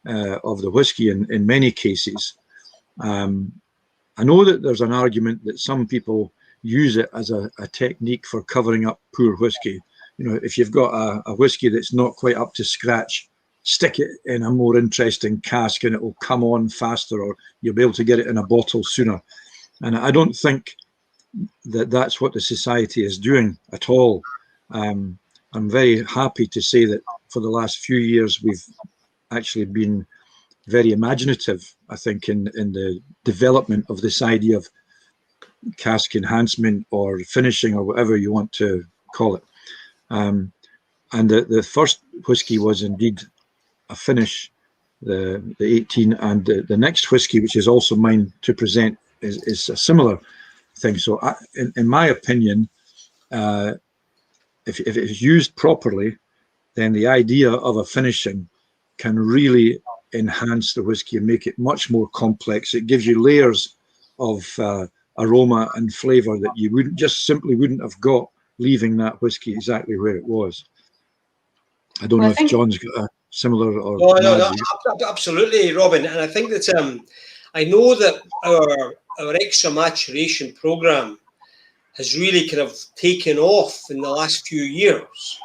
of the whiskey in many cases. I know that there's an argument that some people use it as a technique for covering up poor whiskey. If you've got a whiskey that's not quite up to scratch, stick it in a more interesting cask and it will come on faster, or you'll be able to get it in a bottle sooner. And I don't think that that's what the society is doing at all. I'm very happy to say that for the last few years, we've actually been very imaginative, I think, in the development of this idea of cask enhancement or finishing or whatever you want to call it. And the first whiskey was indeed a finish, the 18, and the next whiskey, which is also mine to present, is a similar thing. So in my opinion, if it's used properly, then the idea of a finishing can really enhance the whiskey and make it much more complex. It gives you layers of aroma and flavour that you simply wouldn't have got leaving that whiskey exactly where it was. I don't know if John's got a similar or no, absolutely, Robin. And I think that I know that our extra maturation program has really kind of taken off in the last few years.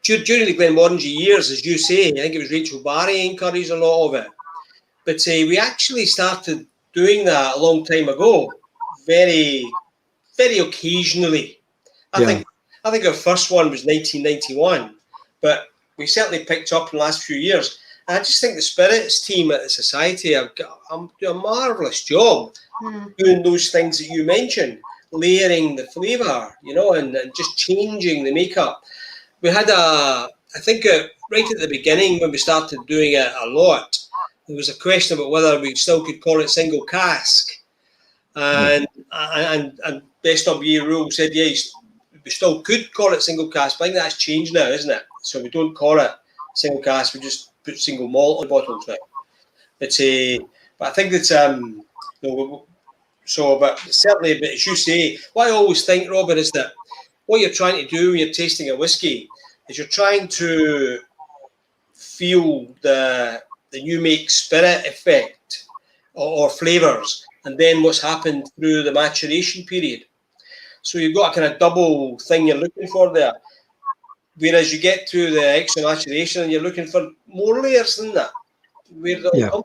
During the Glenmorangie years, as you say, I think it was Rachel Barry encouraged a lot of it. But we actually started doing that a long time ago, very, very occasionally. I think our first one was 1991, but we certainly picked up in the last few years. And I just think the spirits team at the society have done a marvellous job doing those things that you mentioned, layering the flavour, and just changing the makeup. We had I think right at the beginning when we started doing it a lot, there was a question about whether we still could call it single cask. And Best WA rule said, yes, we still could call it single cask, but I think that's changed now, isn't it? So we don't call it single cask, we just put single malt on bottles now. But I think that, but certainly, but as you say, what I always think, Robin, is that what you're trying to do when you're tasting a whiskey is you're trying to feel the new make spirit effect or flavours, and then what's happened through the maturation period. So you've got a kind of double thing you're looking for there. Whereas you get to the extra maturation and you're looking for more layers than that. Where did it all come?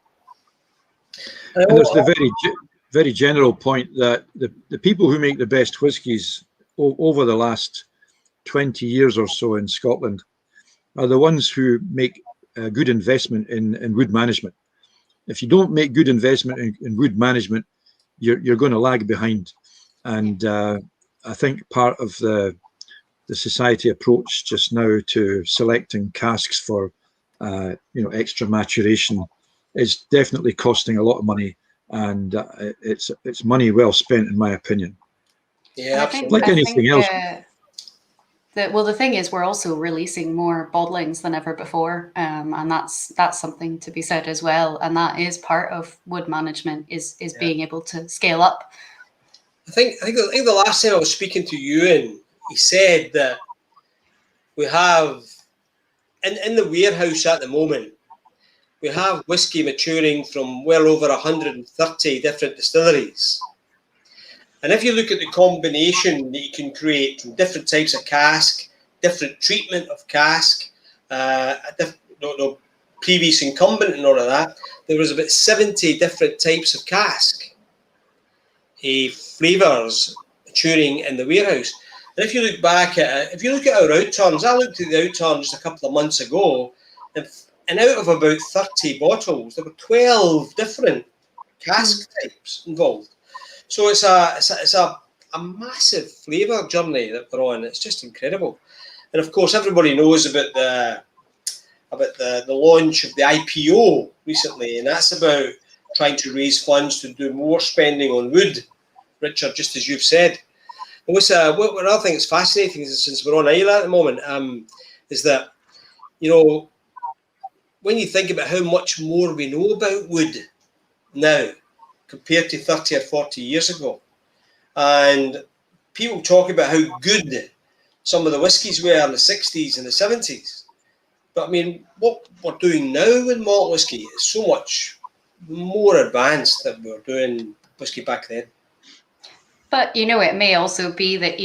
And there's the very general point that the people who make the best whiskies over the last 20 years or so in Scotland are the ones who make a good investment in wood management. If you don't make good investment in wood management, you're going to lag behind. And I think part of the society approach just now to selecting casks for extra maturation is definitely costing a lot of money, and it's money well spent, in my opinion. Yeah, absolutely. Like anything else. The thing is, we're also releasing more bottlings than ever before, and that's something to be said as well. And that is part of wood management is being able to scale up. I think the last time I was speaking to Ewan, he said that we have in the warehouse at the moment, we have whiskey maturing from well over 130 different distilleries. And if you look at the combination that you can create from different types of cask, different treatment of cask, previous incumbent and all of that, there was about 70 different types of cask flavours maturing in the warehouse. And if you look back at if you look at our outturns, I looked at the outturn just a couple of months ago, and out of about 30 bottles, there were 12 different cask types involved. So it's a massive flavour journey that we're on. It's just incredible. And of course, everybody knows about the launch of the IPO recently, and that's about trying to raise funds to do more spending on wood, Richard, just as you've said. And what I think is fascinating is, since we're on Islay at the moment, is that, when you think about how much more we know about wood now compared to 30 or 40 years ago, and people talk about how good some of the whiskies were in the 60s and the 70s. But I mean, what we're doing now with malt whiskey is so much more advanced than we were doing whiskey back then. But, it may also be that,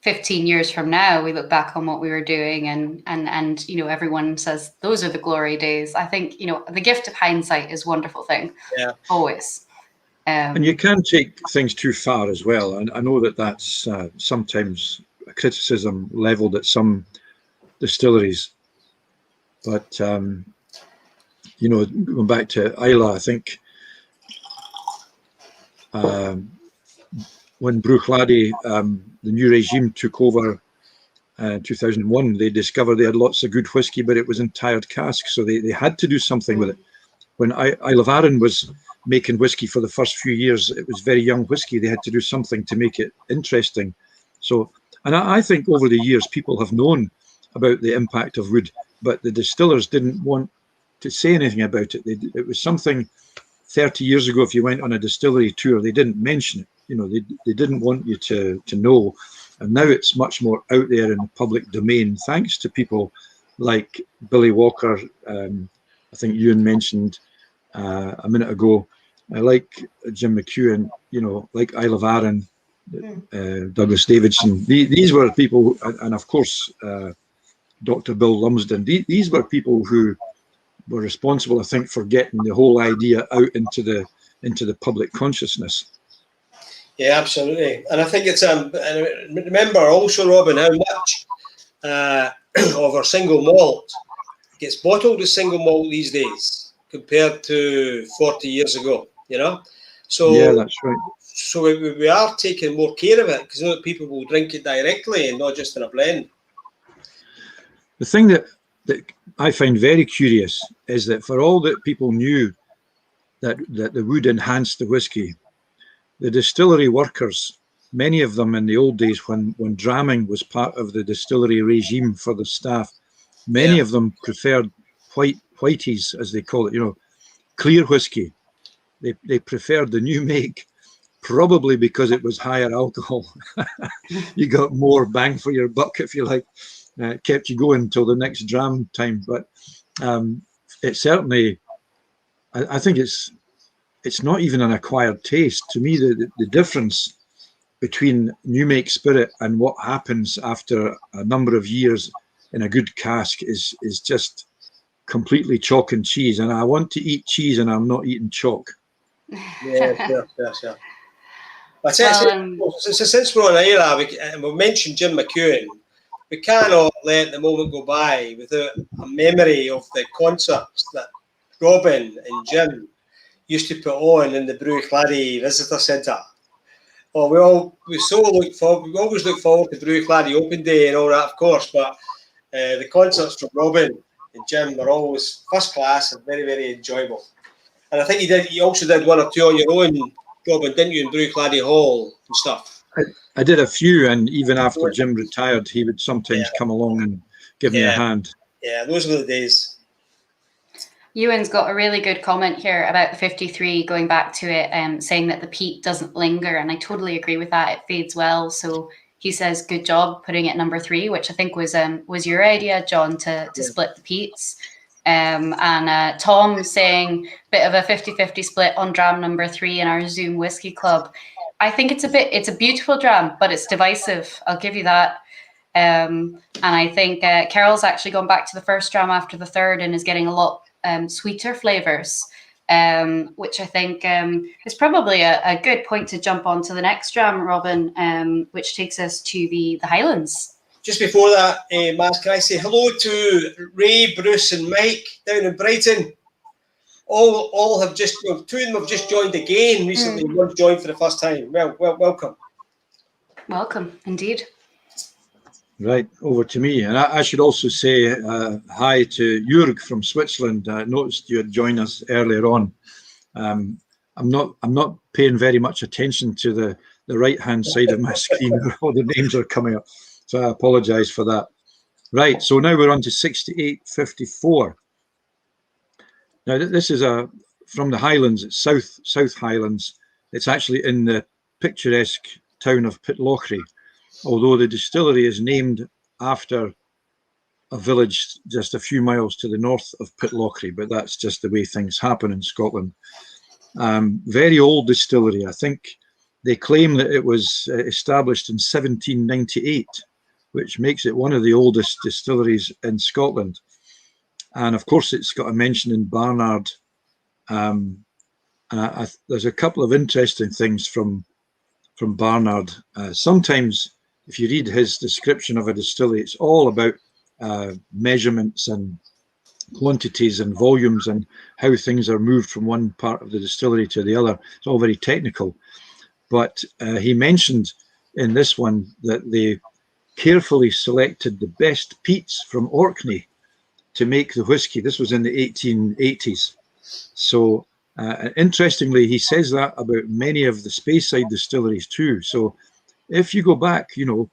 15 years from now, we look back on what we were doing and everyone says those are the glory days. I think, the gift of hindsight is a wonderful thing. Yeah. Always. And you can take things too far as well. And I know that that's sometimes a criticism leveled at some distilleries. But, going back to Islay, I think when Bruichladdich, the new regime took over in 2001, they discovered they had lots of good whiskey, but it was in tired casks, so they had to do something with it. When Isle of Arran was making whiskey for the first few years, it was very young whiskey. They had to do something to make it interesting. So, and I think over the years, people have known about the impact of wood, but the distillers didn't want to say anything about it. It was something 30 years ago, if you went on a distillery tour, they didn't mention it. They didn't want you to know. And now it's much more out there in the public domain, thanks to people like Billy Walker, I think Ewan mentioned a minute ago, like Jim McEwen, like Isle of Arran, Douglas Davidson. These were people, and of course, Dr. Bill Lumsden. These were people who were responsible, I think, for getting the whole idea out into the public consciousness. Yeah, absolutely. And I think it's remember also, Robin, how much of our single malt gets bottled as single malt these days compared to 40 years ago. So yeah, that's right. So we are taking more care of it, because people will drink it directly and not just in a blend. The thing that I find very curious is that for all that people knew that the wood enhanced the whiskey, the distillery workers, many of them in the old days when dramming was part of the distillery regime for the staff, many of them preferred whiteys, as they call it, clear whiskey. They preferred the new make, probably because it was higher alcohol. You got more bang for your buck, if you like. It kept you going until the next dram time. But it certainly, I think it's not even an acquired taste. To me, the difference between new make spirit and what happens after a number of years in a good cask is just completely chalk and cheese. And I want to eat cheese, and I'm not eating chalk. Yeah. But since we're on Ira, and we mentioned Jim McEwen, we cannot let the moment go by without a memory of the concerts that Robin and Jim used to put on in the Bruichladdich Visitor Centre. Oh, we always look forward to Bruichladdich Open Day and all that, of course, but the concerts from Robin and Jim were always first class and very, very enjoyable. And I think you also did one or two on your own, Robin, didn't you, in Bruichladdich Hall and stuff? I did a few, and even after Jim retired, he would sometimes come along and give me a hand. Yeah, those were the days. Ewan's got a really good comment here about the 53, going back to it, saying that the peat doesn't linger, and I totally agree with that. It fades well, so he says, good job putting it number 3, which I think was your idea, John, to split the peats. And Tom saying, bit of a 50-50 split on dram number 3 in our Zoom Whiskey Club. I think it's a beautiful dram, but it's divisive. I'll give you that. And I think Carol's actually gone back to the first dram after the third and is getting a lot sweeter flavors, which I think is probably a good point to jump on to the next dram, Robin, which takes us to the Highlands. Just before that, Maz, can I say hello to Ray, Bruce and Mike down in Brighton? All have just, two of them have just joined again recently. One joined for the first time. Well, welcome. Welcome, indeed. Right, over to me. And I should also say hi to Jörg from Switzerland. I noticed you had joined us earlier on. I'm not paying very much attention to the right-hand side of my screen where all the names are coming up. So I apologise for that. Right, so now we're on to 6854. Now this is from the Highlands, it's South Highlands. It's actually in the picturesque town of Pitlochry, although the distillery is named after a village just a few miles to the north of Pitlochry, but that's just the way things happen in Scotland. Very old distillery. I think they claim that it was established in 1798, which makes it one of the oldest distilleries in Scotland. And of course, it's got a mention in Barnard. There's a couple of interesting things from Barnard. Sometimes, if you read his description of a distillery, it's all about measurements and quantities and volumes and how things are moved from one part of the distillery to the other. It's all very technical. But he mentioned in this one that they carefully selected the best peats from Orkney to make the whiskey. This was in the 1880s. So interestingly, he says that about many of the Speyside distilleries too. So if you go back, to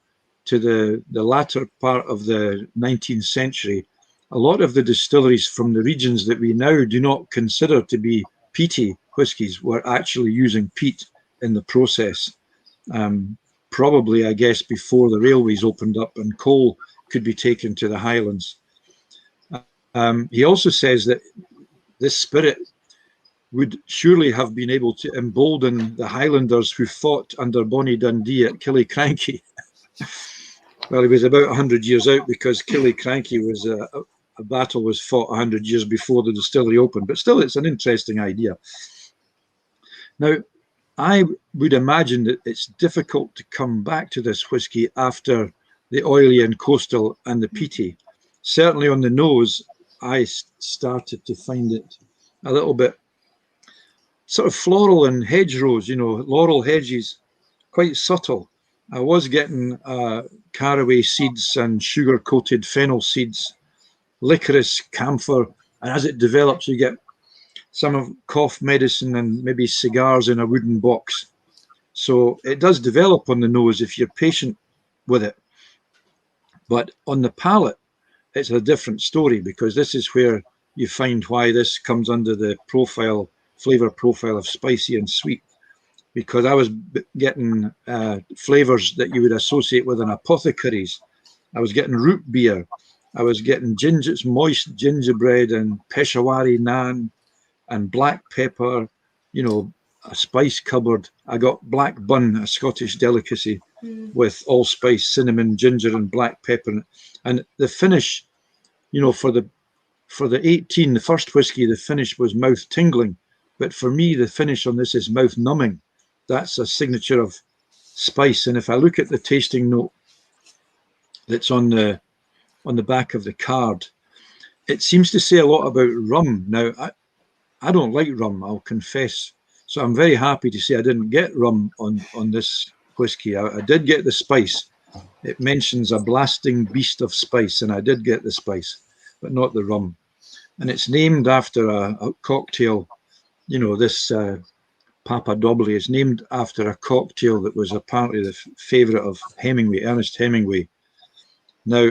the latter part of the 19th century, a lot of the distilleries from the regions that we now do not consider to be peaty whiskies were actually using peat in the process. Probably, I guess, before the railways opened up and coal could be taken to the Highlands. He also says that this spirit would surely have been able to embolden the Highlanders who fought under Bonnie Dundee at Killiecrankie. Well, he was about 100 years out because Killiecrankie was a battle was fought 100 years before the distillery opened. But still, it's an interesting idea. Now, I would imagine that it's difficult to come back to this whiskey after the oily and coastal and the peaty. Certainly on the nose, I started to find it a little bit sort of floral and hedgerows, laurel hedges, quite subtle. I was getting caraway seeds and sugar-coated fennel seeds, licorice, camphor, and as it develops, you get some of cough medicine and maybe cigars in a wooden box. So it does develop on the nose if you're patient with it. But on the palate, it's a different story, because this is where you find why this comes under the flavor profile of spicy and sweet, because I was getting flavors that you would associate with an apothecaries. I was getting root beer. I was getting moist gingerbread and Peshawari naan and black pepper, a spice cupboard. I got black bun, a Scottish delicacy, with allspice, cinnamon, ginger, and black pepper. And the finish, you know, for the 18, the first whiskey, the finish was mouth tingling. But for me, the finish on this is mouth numbing. That's a signature of spice. And if I look at the tasting note that's on the back of the card, it seems to say a lot about rum. Now, I don't like rum, I'll confess. So I'm very happy to say I didn't get rum on this whiskey. I did get the spice. It mentions a blasting beast of spice, and I did get the spice, but not the rum. And it's named after a cocktail. You know, this Papa Doble is named after a cocktail that was apparently the favourite of Hemingway, Ernest Hemingway. Now,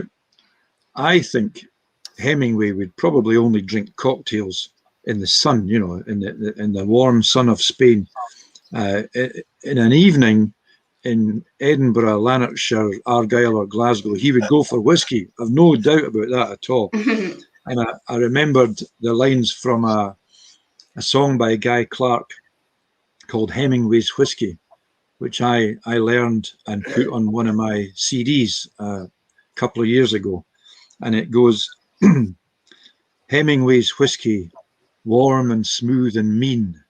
I think Hemingway would probably only drink cocktails in the sun, you know, in the warm sun of Spain. In an evening in Edinburgh, Lanarkshire, Argyll or Glasgow, he would go for whiskey. I've no doubt about that at all. And I remembered the lines from a song by Guy Clark called Hemingway's Whiskey, which I learned and put on one of my CDs a couple of years ago. And it goes, Hemingway's whiskey, warm and smooth and mean.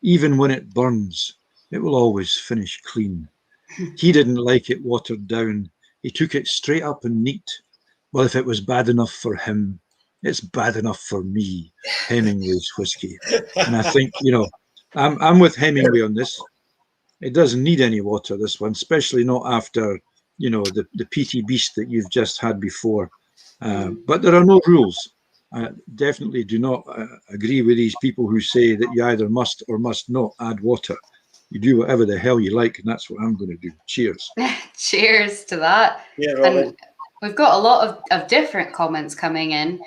Even when it burns, it will always finish clean. He didn't like it watered down. He took it straight up and neat. Well, if it was bad enough for him, it's bad enough for me, Hemingway's whiskey. And I think, you know, I'm with Hemingway on this. It doesn't need any water, this one, especially not after, you know, the peaty beast that you've just had before. But there are no rules. I definitely do not agree with these people who say that you either must or must not add water. You do whatever the hell you like, and that's what I'm going to do. Cheers. Cheers to that. Yeah, Robin. And we've got a lot of different comments coming in.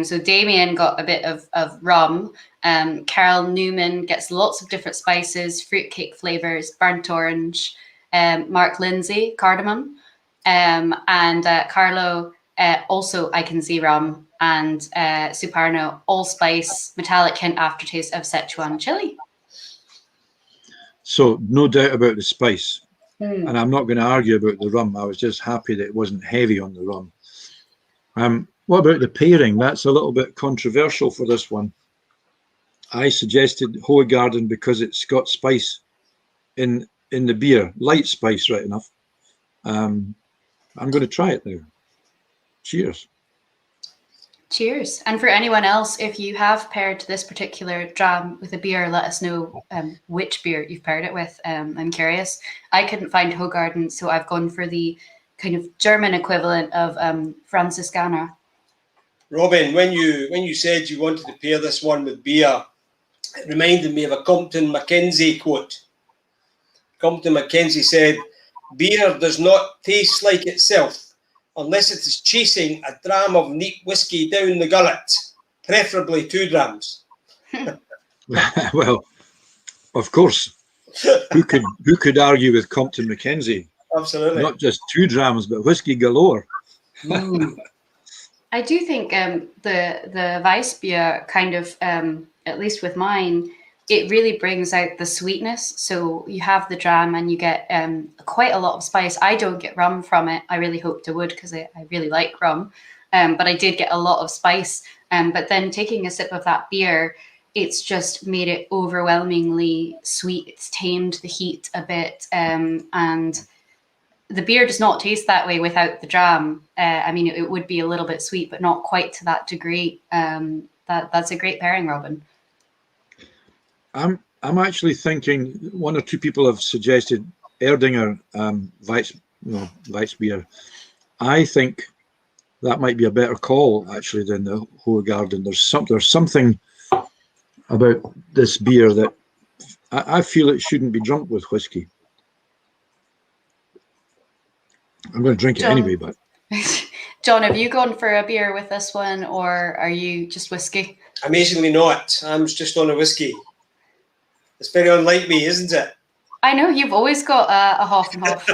So Damien got a bit of rum. Carol Newman gets lots of different spices, fruitcake flavors, burnt orange. Mark Lindsay, cardamom. And Carlo, also I can see rum. And Suparno, allspice, metallic hint aftertaste of Sichuan chili. So no doubt about the spice. And I'm not going to argue about the rum. I was just happy that it wasn't heavy on the rum. What about the pairing? That's a little bit controversial for this one. I suggested Hoegaarden because it's got spice in the beer, light spice, right enough. I'm going to try it now. Cheers. Cheers. And for anyone else, if you have paired this particular dram with a beer, let us know which beer you've paired it with. I'm curious. I couldn't find Hoegaarden, so I've gone for the kind of German equivalent of Franziskaner. Robin, when you said you wanted to pair this one with beer, it reminded me of a Compton Mackenzie quote. Compton Mackenzie said, "Beer does not taste like itself unless it is chasing a dram of neat whiskey down the gullet, preferably 2 drams." Well, of course. Who could argue with Compton Mackenzie? Absolutely. Not just 2 drams, but whiskey galore. I do think the Weissbier kind of, at least with mine, it really brings out the sweetness. So you have the dram and you get quite a lot of spice. I don't get rum from it. I really hoped I would because I really like rum. But I did get a lot of spice. But then taking a sip of that beer, it's just made it overwhelmingly sweet. It's tamed the heat a bit. And the beer does not taste that way without the dram. I mean, it would be a little bit sweet, but not quite to that degree. That's a great pairing, Robin. I'm actually thinking 1 or 2 people have suggested Erdinger Weissbier. I think that might be a better call actually than the Hoegaarden. There's something about this beer that I feel it shouldn't be drunk with whiskey. I'm going to drink it anyway, but John, have you gone for a beer with this one, or are you just whiskey? Amazingly not. I'm just on a whiskey. It's very unlike me, isn't it? I know, you've always got a half and half.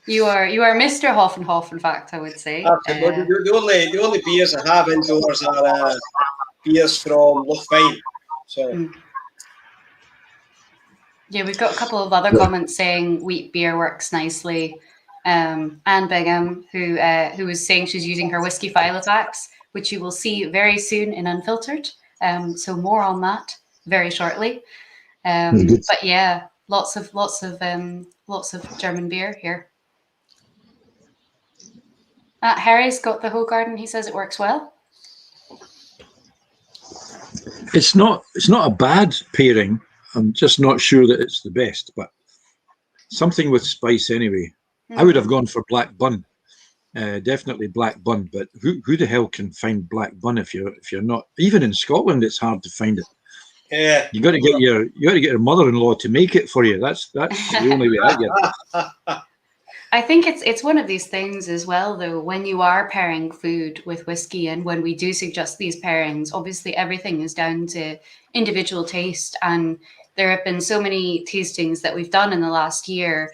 You are Mr. Half and Half, in fact, I would say. The only beers I have indoors are beers from Lochvine. So Yeah, we've got a couple of other comments saying wheat beer works nicely. Anne Bingham, who was saying she's using her whiskey Filofax, which you will see very soon in Unfiltered. So more on that very shortly. But yeah, lots of German beer here. Harry's got the Hoegaarden. He says it works well. It's not a bad pairing. I'm just not sure that it's the best, but something with spice anyway. I would have gone for black bun, definitely black bun. But who the hell can find black bun if you're not? Even in Scotland, it's hard to find it. Yeah, you got to get your mother-in-law to make it for you. That's the only way I get it. I think it's one of these things as well, though, when you are pairing food with whiskey, and when we do suggest these pairings, obviously everything is down to individual taste. And there have been so many tastings that we've done in the last year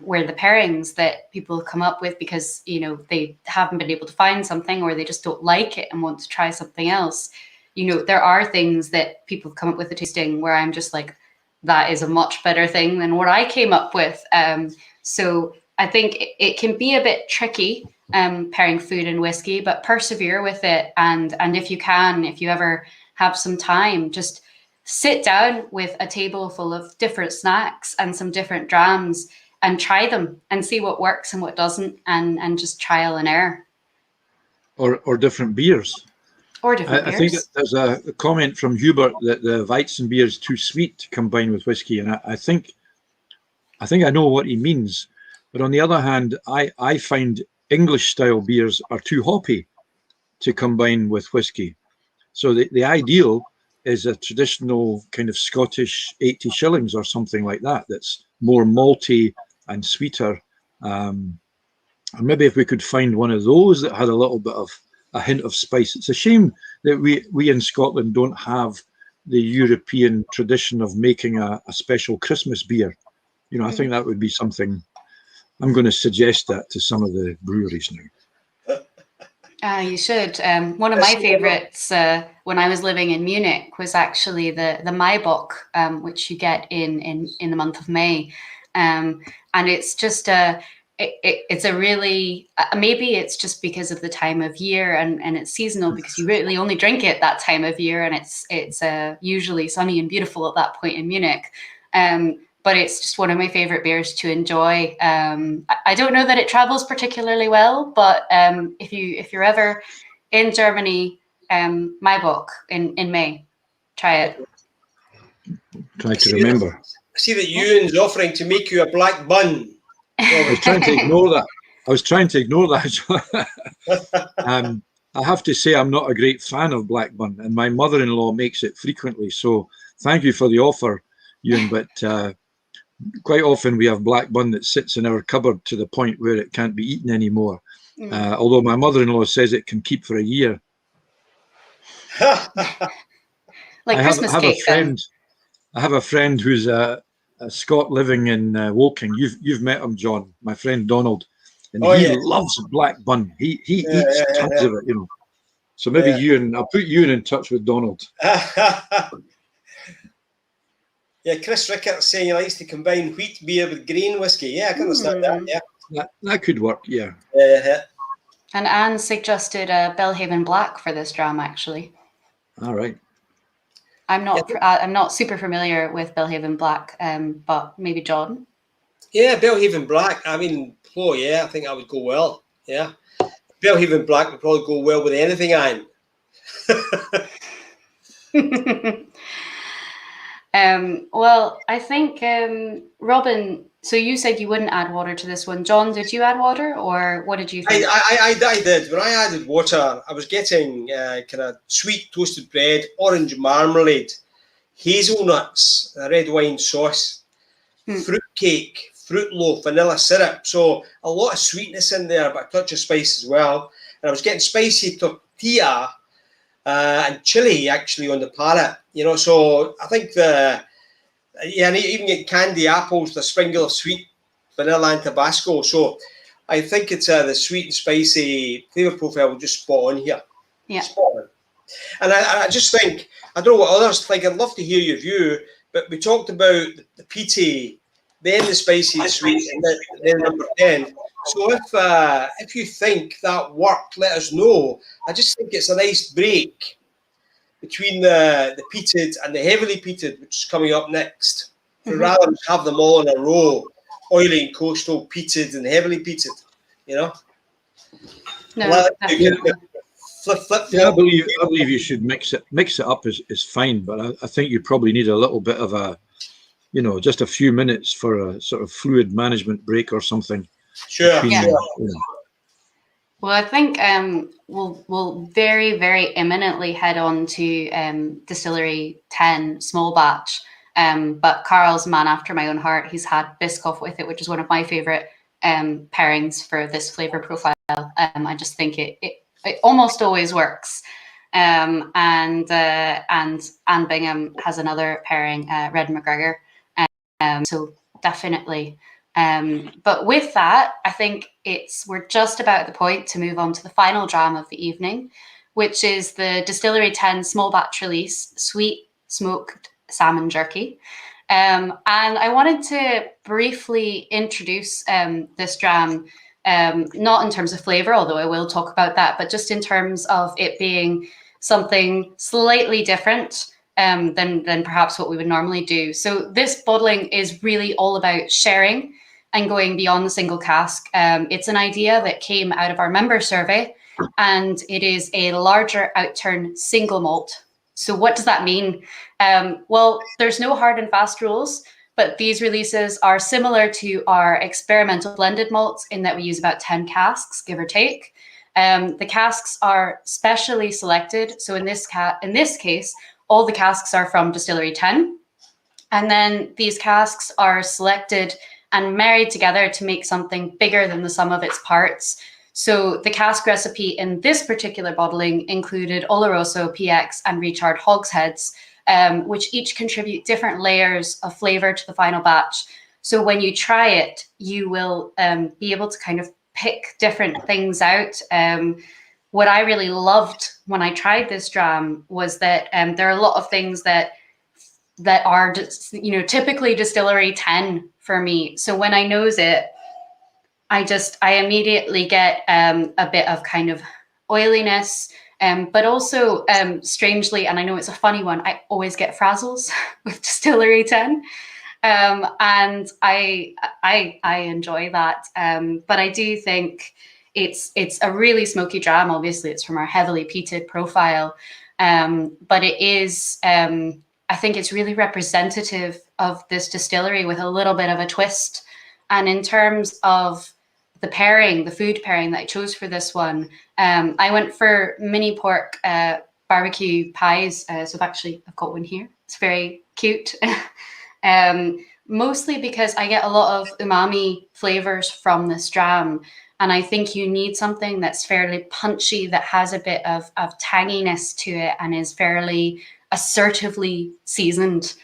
where the pairings that people come up with, because, you know, they haven't been able to find something or they just don't like it and want to try something else. You know, there are things that people have come up with a tasting where I'm just like, that is a much better thing than what I came up with. So I think it can be a bit tricky pairing food and whiskey, but persevere with it. And if you can, if you ever have some time, just sit down with a table full of different snacks and some different drams and try them and see what works and what doesn't, and just trial and error. Or different beers. Or different beers. I think there's a comment from Hubert that the Weizen beer is too sweet to combine with whiskey, and I think I know what he means. But on the other hand, I find English-style beers are too hoppy to combine with whiskey. So the ideal is a traditional kind of Scottish 80 shillings or something like that, that's more malty and sweeter. And maybe if we could find one of those that had a little bit of a hint of spice. It's a shame that we in Scotland don't have the European tradition of making a special Christmas beer. You know, I think that would be something. I'm going to suggest that to some of the breweries now. You should. One of my favorites when I was living in Munich was actually the Maibock, which you get in the month of May, and it's just it's a really maybe it's just because of the time of year and it's seasonal, because you really only drink it that time of year, and it's usually sunny and beautiful at that point in Munich. But it's just one of my favorite beers to enjoy. I don't know that it travels particularly well, but if you're ever in Germany, Maibock in May, try it. Try to remember. I see that Ewan's offering to make you a black bun. I was trying to ignore that. I have to say I'm not a great fan of black bun, and my mother-in-law makes it frequently. So thank you for the offer, Ewan, but quite often we have black bun that sits in our cupboard to the point where it can't be eaten anymore. Although my mother-in-law says it can keep for a year. Like Christmas cake. I have a friend who's a Scot living in Woking. You've met him, John. My friend Donald, and he loves black bun. He eats tons of it, you know. So maybe I'll put Ewan in touch with Donald. Yeah, Chris Rickart's saying he likes to combine wheat beer with grain whiskey. Yeah, I can understand that. Yeah, that could work. Yeah. And Anne suggested Belhaven Black for this dram, actually. All right. I'm not super familiar with Belhaven Black, but maybe John. Yeah, Belhaven Black. I mean, I think that would go well. Yeah, Belhaven Black would probably go well with anything, Anne. Well, I think Robin. So you said you wouldn't add water to this one. John, did you add water, or what did you think? I did. When I added water, I was getting kind of sweet toasted bread, orange marmalade, hazelnuts, a red wine sauce, fruit cake, fruit loaf, vanilla syrup. So a lot of sweetness in there, but a touch of spice as well. And I was getting spicy tortilla and chili actually on the palate. You know, so I think and even get candy apples, the sprinkle of sweet vanilla and Tabasco. So I think it's the sweet and spicy flavour profile will just spot on here. Yeah. Spot on. And I just think, I don't know what others think. I'd love to hear your view, But we talked about the peaty, then the spicy and sweet, and then number 10. So if you think that worked, let us know. I just think it's a nice break between the peated and the heavily peated, which is coming up next. Mm-hmm. Rather than have them all in a row, oily and coastal, peated and heavily peated, you know? No, I believe you should mix it up is fine, but I think you probably need a little bit of a, just a few minutes for a sort of fluid management break or something. Sure. Yeah. Well, I think we'll very, very imminently head on to Distillery 10 small batch. But Carl's a man after my own heart. He's had Biscoff with it, which is one of my favorite pairings for this flavor profile. I just think it almost always works. And Bingham has another pairing, Red McGregor. So definitely. But with that, I think we're just about at the point to move on to the final dram of the evening, which is the Distillery 10 small batch release, sweet smoked salmon jerky. And I wanted to briefly introduce this dram, not in terms of flavor, although I will talk about that, but just in terms of it being something slightly different than perhaps what we would normally do. So this bottling is really all about sharing and going beyond the single cask. It's an idea that came out of our member survey, and it is a larger outturn single malt. So what does that mean? Well, there's no hard and fast rules, but these releases are similar to our experimental blended malts in that we use about 10 casks, give or take. The casks are specially selected. So in this case, all the casks are from Distillery 10. And then these casks are selected and married together to make something bigger than the sum of its parts. So the cask recipe in this particular bottling included Oloroso, PX, and Recharred hogsheads, which each contribute different layers of flavor to the final batch. So when you try it, you will be able to kind of pick different things out. What I really loved when I tried this dram was that there are a lot of things that are typically Distillery 10 for me. So when I nose it, I immediately get a bit of kind of oiliness, but also strangely, and I know it's a funny one, I always get frazzles with Distillery 10. And I enjoy that. But I do think it's a really smoky dram. Obviously, it's from our heavily peated profile. But it is, I think it's really representative of this distillery with a little bit of a twist. And in terms of the food pairing that I chose for this one, I went for mini pork barbecue pies. So I've got one here. It's very cute. Mostly because I get a lot of umami flavors from this dram. And I think you need something that's fairly punchy, that has a bit of tanginess to it and is fairly assertively seasoned.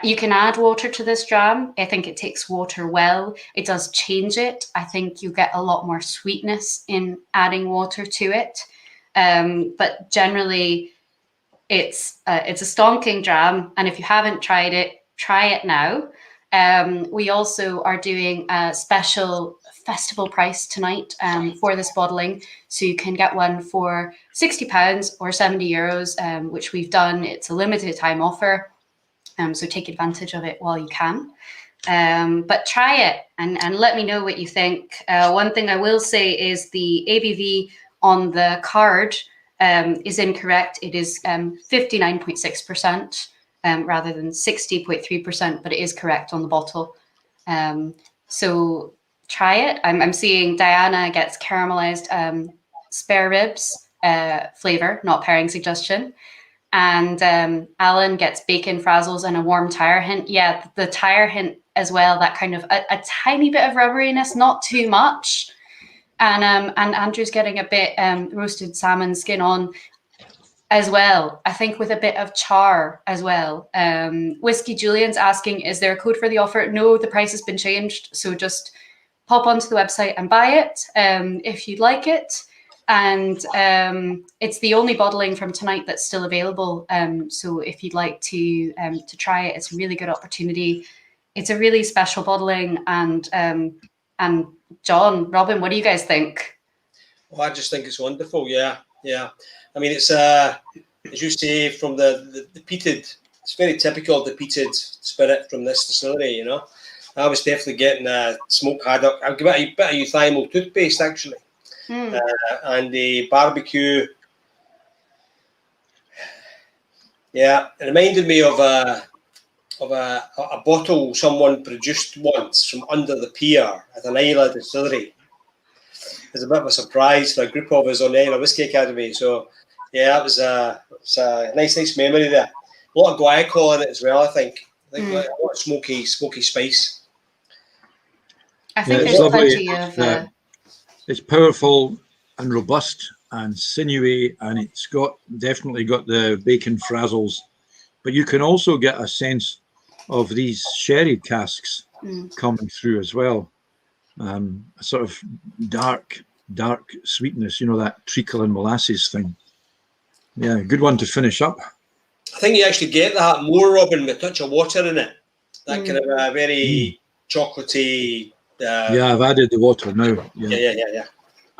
You can add water to this dram. I think it takes water well. It does change it. I think you get a lot more sweetness in adding water to it. But generally, it's a stonking dram. And if you haven't tried it, try it now. We also are doing a special festival price tonight for this bottling. So you can get one for £60 or €70, which we've done. It's a limited time offer. So take advantage of it while you can. But try it and let me know what you think. One thing I will say is the ABV on the card is incorrect. It is 59.6%. Rather than 60.3%, but it is correct on the bottle. So try it. I'm seeing Diana gets caramelized spare ribs flavor, not pairing suggestion. And Alan gets bacon frazzles and a warm tire hint. Yeah, the tire hint as well, that kind of a tiny bit of rubberiness, not too much. And Andrew's getting a bit roasted salmon skin on as well, I think, with a bit of char as well. Whisky Julian's asking, is there a code for the offer? No, the price has been changed. So just pop onto the website and buy it if you'd like it. And it's the only bottling from tonight that's still available. So if you'd like to try it, it's a really good opportunity. It's a really special bottling. And John, Robin, what do you guys think? Well, I just think it's wonderful. Yeah, yeah. I mean, it's as you say, from the peated. It's very typical of the peated spirit from this distillery. You know, I was definitely getting smoked haddock. I'll give it a bit of euthymal toothpaste actually. And the barbecue, yeah, it reminded me of a bottle someone produced once from under the pier at an Isla distillery. It's a bit of a surprise for a group of us on the Isla Whisky Academy. So yeah, it was a nice memory there. A lot of guaiacol in it as well. I think like a lot of smoky spice. I think there's plenty of. It's powerful and robust and sinewy, and it's definitely got the bacon frazzles, but you can also get a sense of these sherry casks coming through as well. A sort of dark sweetness, you know, that treacle and molasses thing. Yeah, good one to finish up. I think you actually get that more, Robin, with a touch of water in it. That kind of a very chocolatey. Yeah, I've added the water now. Yeah.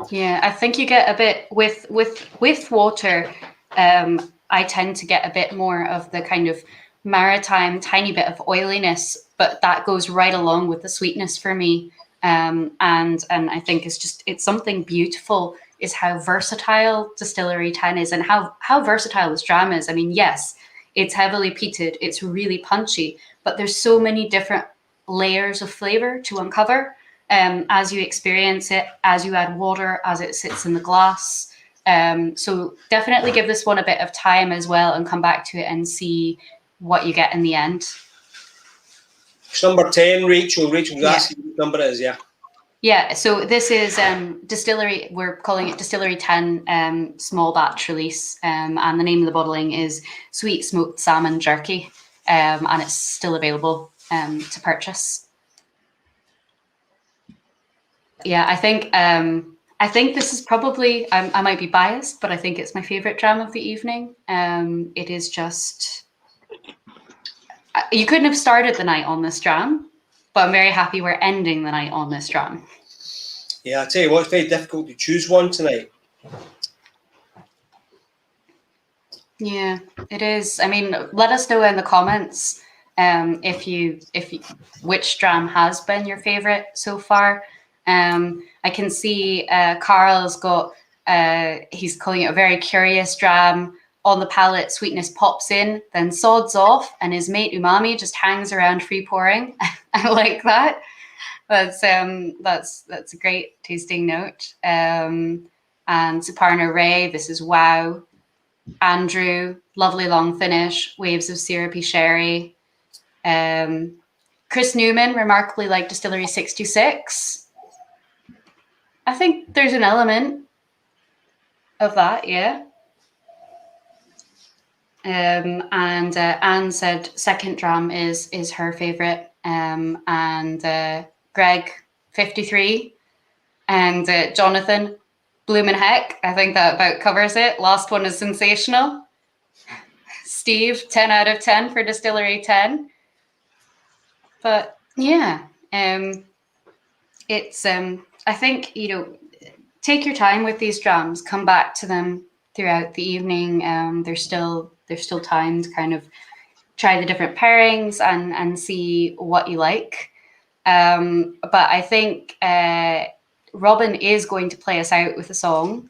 Yeah, I think you get a bit with water. I tend to get a bit more of the kind of maritime, tiny bit of oiliness, but that goes right along with the sweetness for me. And I think it's something beautiful is how versatile Distillery 10 is, and how versatile this dram is. I mean, yes, it's heavily peated, it's really punchy, but there's so many different layers of flavor to uncover as you experience it, as you add water, as it sits in the glass. So definitely give this one a bit of time as well and come back to it and see what you get in the end. It's number 10, Rachel. Rachel's asking what number it is, yeah. Yeah, so this is Distillery, we're calling it Distillery 10 small batch release. And the name of the bottling is Sweet Smoked Salmon Jerky. And it's still available to purchase. Yeah, I think this is probably, I might be biased, but I think it's my favorite dram of the evening. It is just, you couldn't have started the night on this dram, but I'm very happy we're ending the night on this dram. Yeah, I tell you what, it's very difficult to choose one tonight. Yeah, it is. I mean, let us know in the comments which dram has been your favorite so far. I can see Carl's got, he's calling it a very curious dram. On the palate, sweetness pops in, then sods off, and his mate umami just hangs around free pouring. I like that. That's a great tasting note. And Suparna Ray, this is wow. Andrew, lovely long finish, waves of syrupy sherry. Chris Newman, remarkably like Distillery 626. I think there's an element of that, yeah. And Anne said second dram is her favorite. And Greg 53 and Jonathan bloomin' heck. I think that about covers it. Last one is sensational. Steve 10 out of 10 for Distillery 10. But yeah, it's I think, you know, take your time with these drams, come back to them throughout the evening. There's still time to kind of try the different pairings and see what you like. But I think Robin is going to play us out with a song.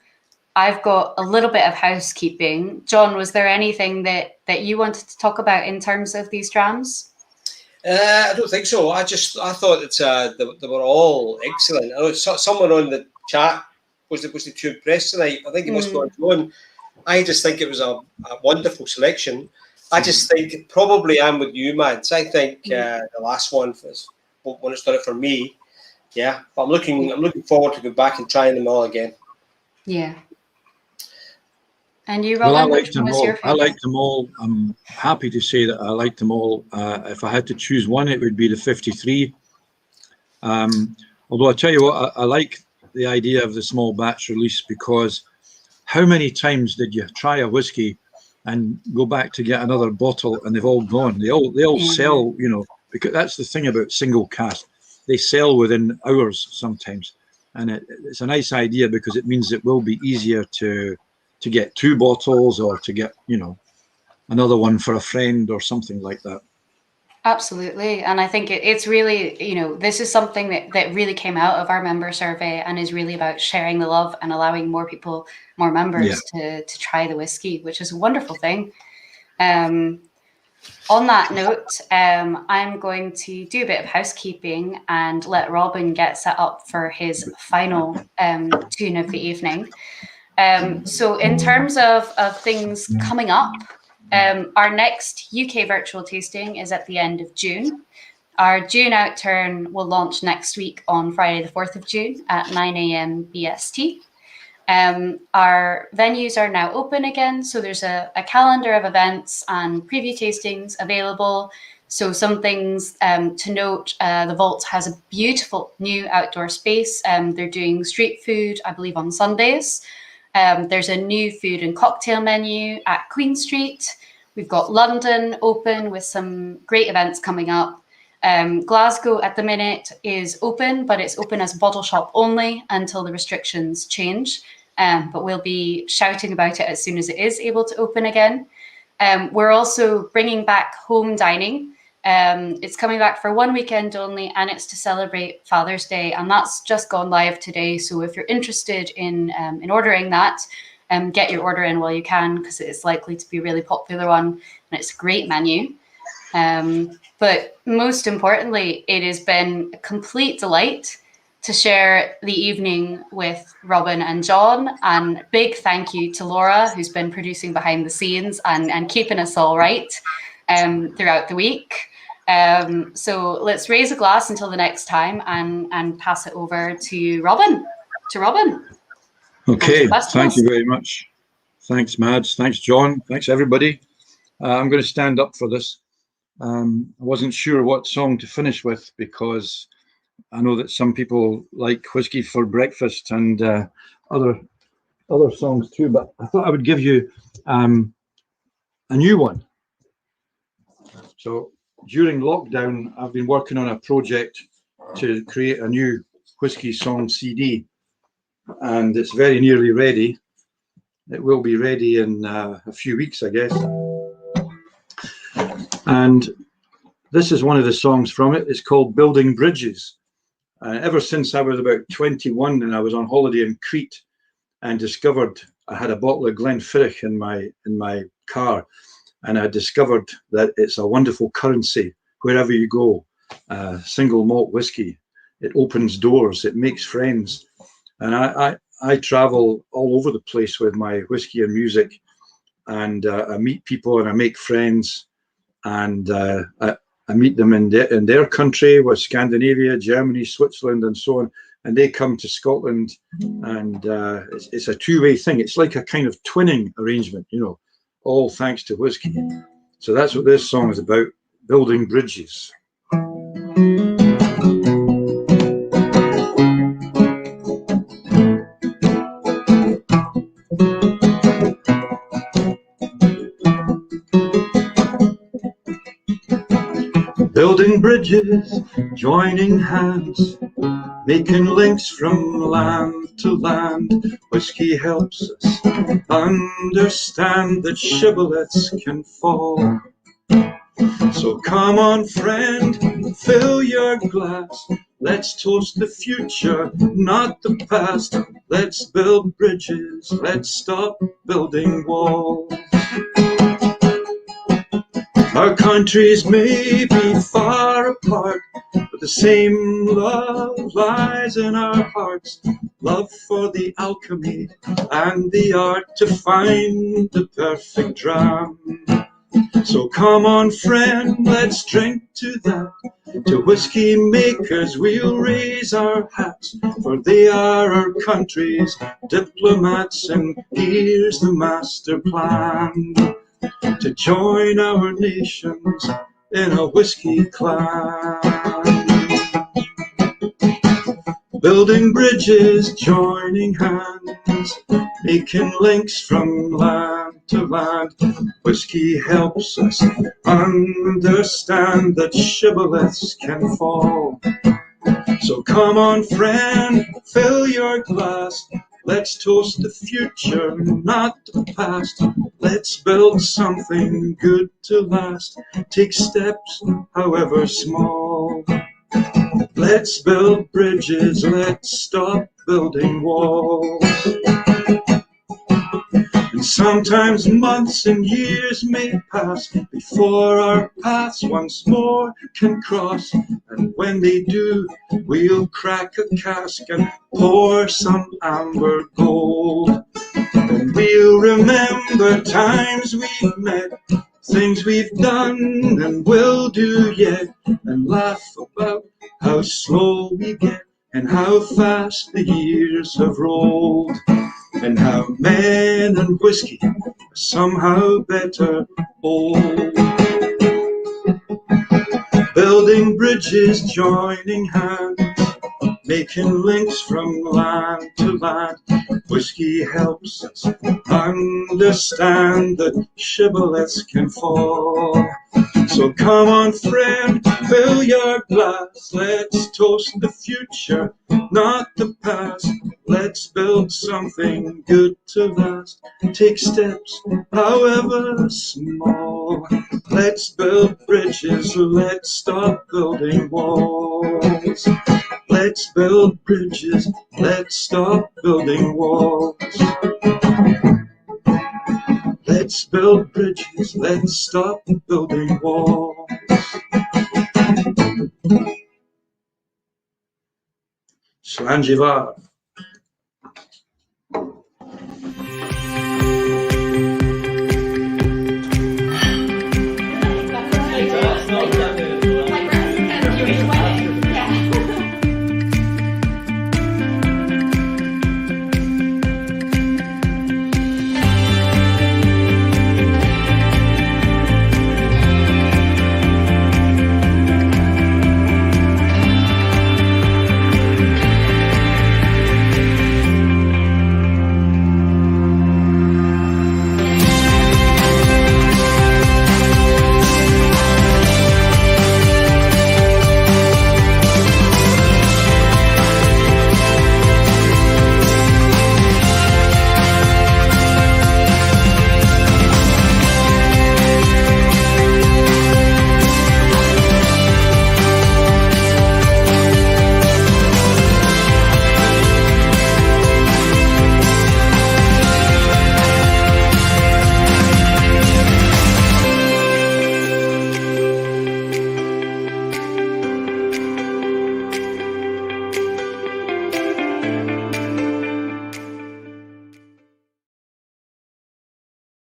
I've got a little bit of housekeeping. John, was there anything that you wanted to talk about in terms of these drams? I don't think so. I thought that they were all excellent. I know someone on the chat was too impressed tonight. I think it must be on John. I just think it was a wonderful selection. I just think probably I'm with you, Mads. I think the last one was when it's done it for me. Yeah, but I'm looking forward to go back and trying them all again. Yeah. And you, Robin, well, I liked them all. I'm happy to say that I liked them all. If I had to choose one, it would be the 53. Although I tell you what, I like the idea of the small batch release, because how many times did you try a whiskey and go back to get another bottle and they've all gone? They all sell, you know, because that's the thing about single cask. They sell within hours sometimes. And it's a nice idea because it means it will be easier to get 2 bottles or to get, you know, another one for a friend or something like that. Absolutely. And I think it's really, you know, this is something that really came out of our member survey and is really about sharing the love and allowing more people, more members to try the whiskey, which is a wonderful thing. On that note, I'm going to do a bit of housekeeping and let Robin get set up for his final tune of the evening. So in terms of things coming up, our next UK virtual tasting is at the end of June. Our June outturn will launch next week on Friday, the 4th of June at 9 a.m. BST. Our venues are now open again, so there's a calendar of events and preview tastings available. So some things to note, the Vault has a beautiful new outdoor space. They're doing street food, I believe, on Sundays. There's a new food and cocktail menu at Queen Street. We've got London open with some great events coming up. Glasgow at the minute is open, but it's open as bottle shop only until the restrictions change. But we'll be shouting about it as soon as it is able to open again. We're also bringing back home dining. It's coming back for 1 weekend only, and it's to celebrate Father's Day, and that's just gone live today. So if you're interested in ordering that, get your order in while you can, because it's likely to be a really popular one, and it's a great menu. But most importantly, it has been a complete delight to share the evening with Robin and John, and big thank you to Laura, who's been producing behind the scenes and keeping us all right throughout the week. So let's raise a glass until the next time and pass it over to Robin. Okay, thank you very much. Thanks, Mads. Thanks, John. Thanks, everybody. I'm going to stand up for this. I wasn't sure what song to finish with because I know that some people like Whiskey for Breakfast and other songs too, but I thought I would give you a new one. So during lockdown, I've been working on a project to create a new whiskey song CD, and it's very nearly ready. It will be ready in a few weeks, I guess. And this is one of the songs from it. It's called Building Bridges. Ever since I was about 21 and I was on holiday in Crete and discovered I had a bottle of Glenfiddich in my car, and I discovered that it's a wonderful currency wherever you go. Single malt whiskey. It opens doors. It makes friends. And I travel all over the place with my whiskey and music, and I meet people and I make friends, and I meet them in their country, with Scandinavia, Germany, Switzerland, and so on. And they come to Scotland, and it's a two-way thing. It's like a kind of twinning arrangement, you know, all thanks to whiskey. So that's what this song is about, building bridges. Building bridges, joining hands, making links from land to land. Whiskey helps us understand that shibboleths can fall. So come on, friend, fill your glass. Let's toast the future, not the past. Let's build bridges, let's stop building walls. Our countries may be far apart, but the same love lies in our hearts. Love for the alchemy and the art to find the perfect dram. So come on, friend, let's drink to that. To whiskey makers we'll raise our hats, for they are our country's diplomats, and here's the master plan. To join our nations in a whiskey clan. Building bridges, joining hands, making links from land to land. Whisky helps us understand that shibboleths can fall. So come on, friend, fill your glass. Let's toast the future, not the past. Let's build something good to last. Take steps, however small. Let's build bridges, let's stop building walls. And sometimes months and years may pass before our paths once more can cross. And when they do, we'll crack a cask and pour some amber gold. And we'll remember times we've met, things we've done and will do yet, and laugh about how slow we get and how fast the years have rolled, and how men and whiskey are somehow better old. Building bridges, joining hands, making links from land to land. Whiskey helps us understand that shibboleths can fall. So come on, friend, fill your glass. Let's toast the future, not the past. Let's build something good to last. Take steps, however small. Let's build bridges, let's stop building walls. Let's build bridges, let's stop building walls. Let's build bridges, let's stop building walls. Slanjivar.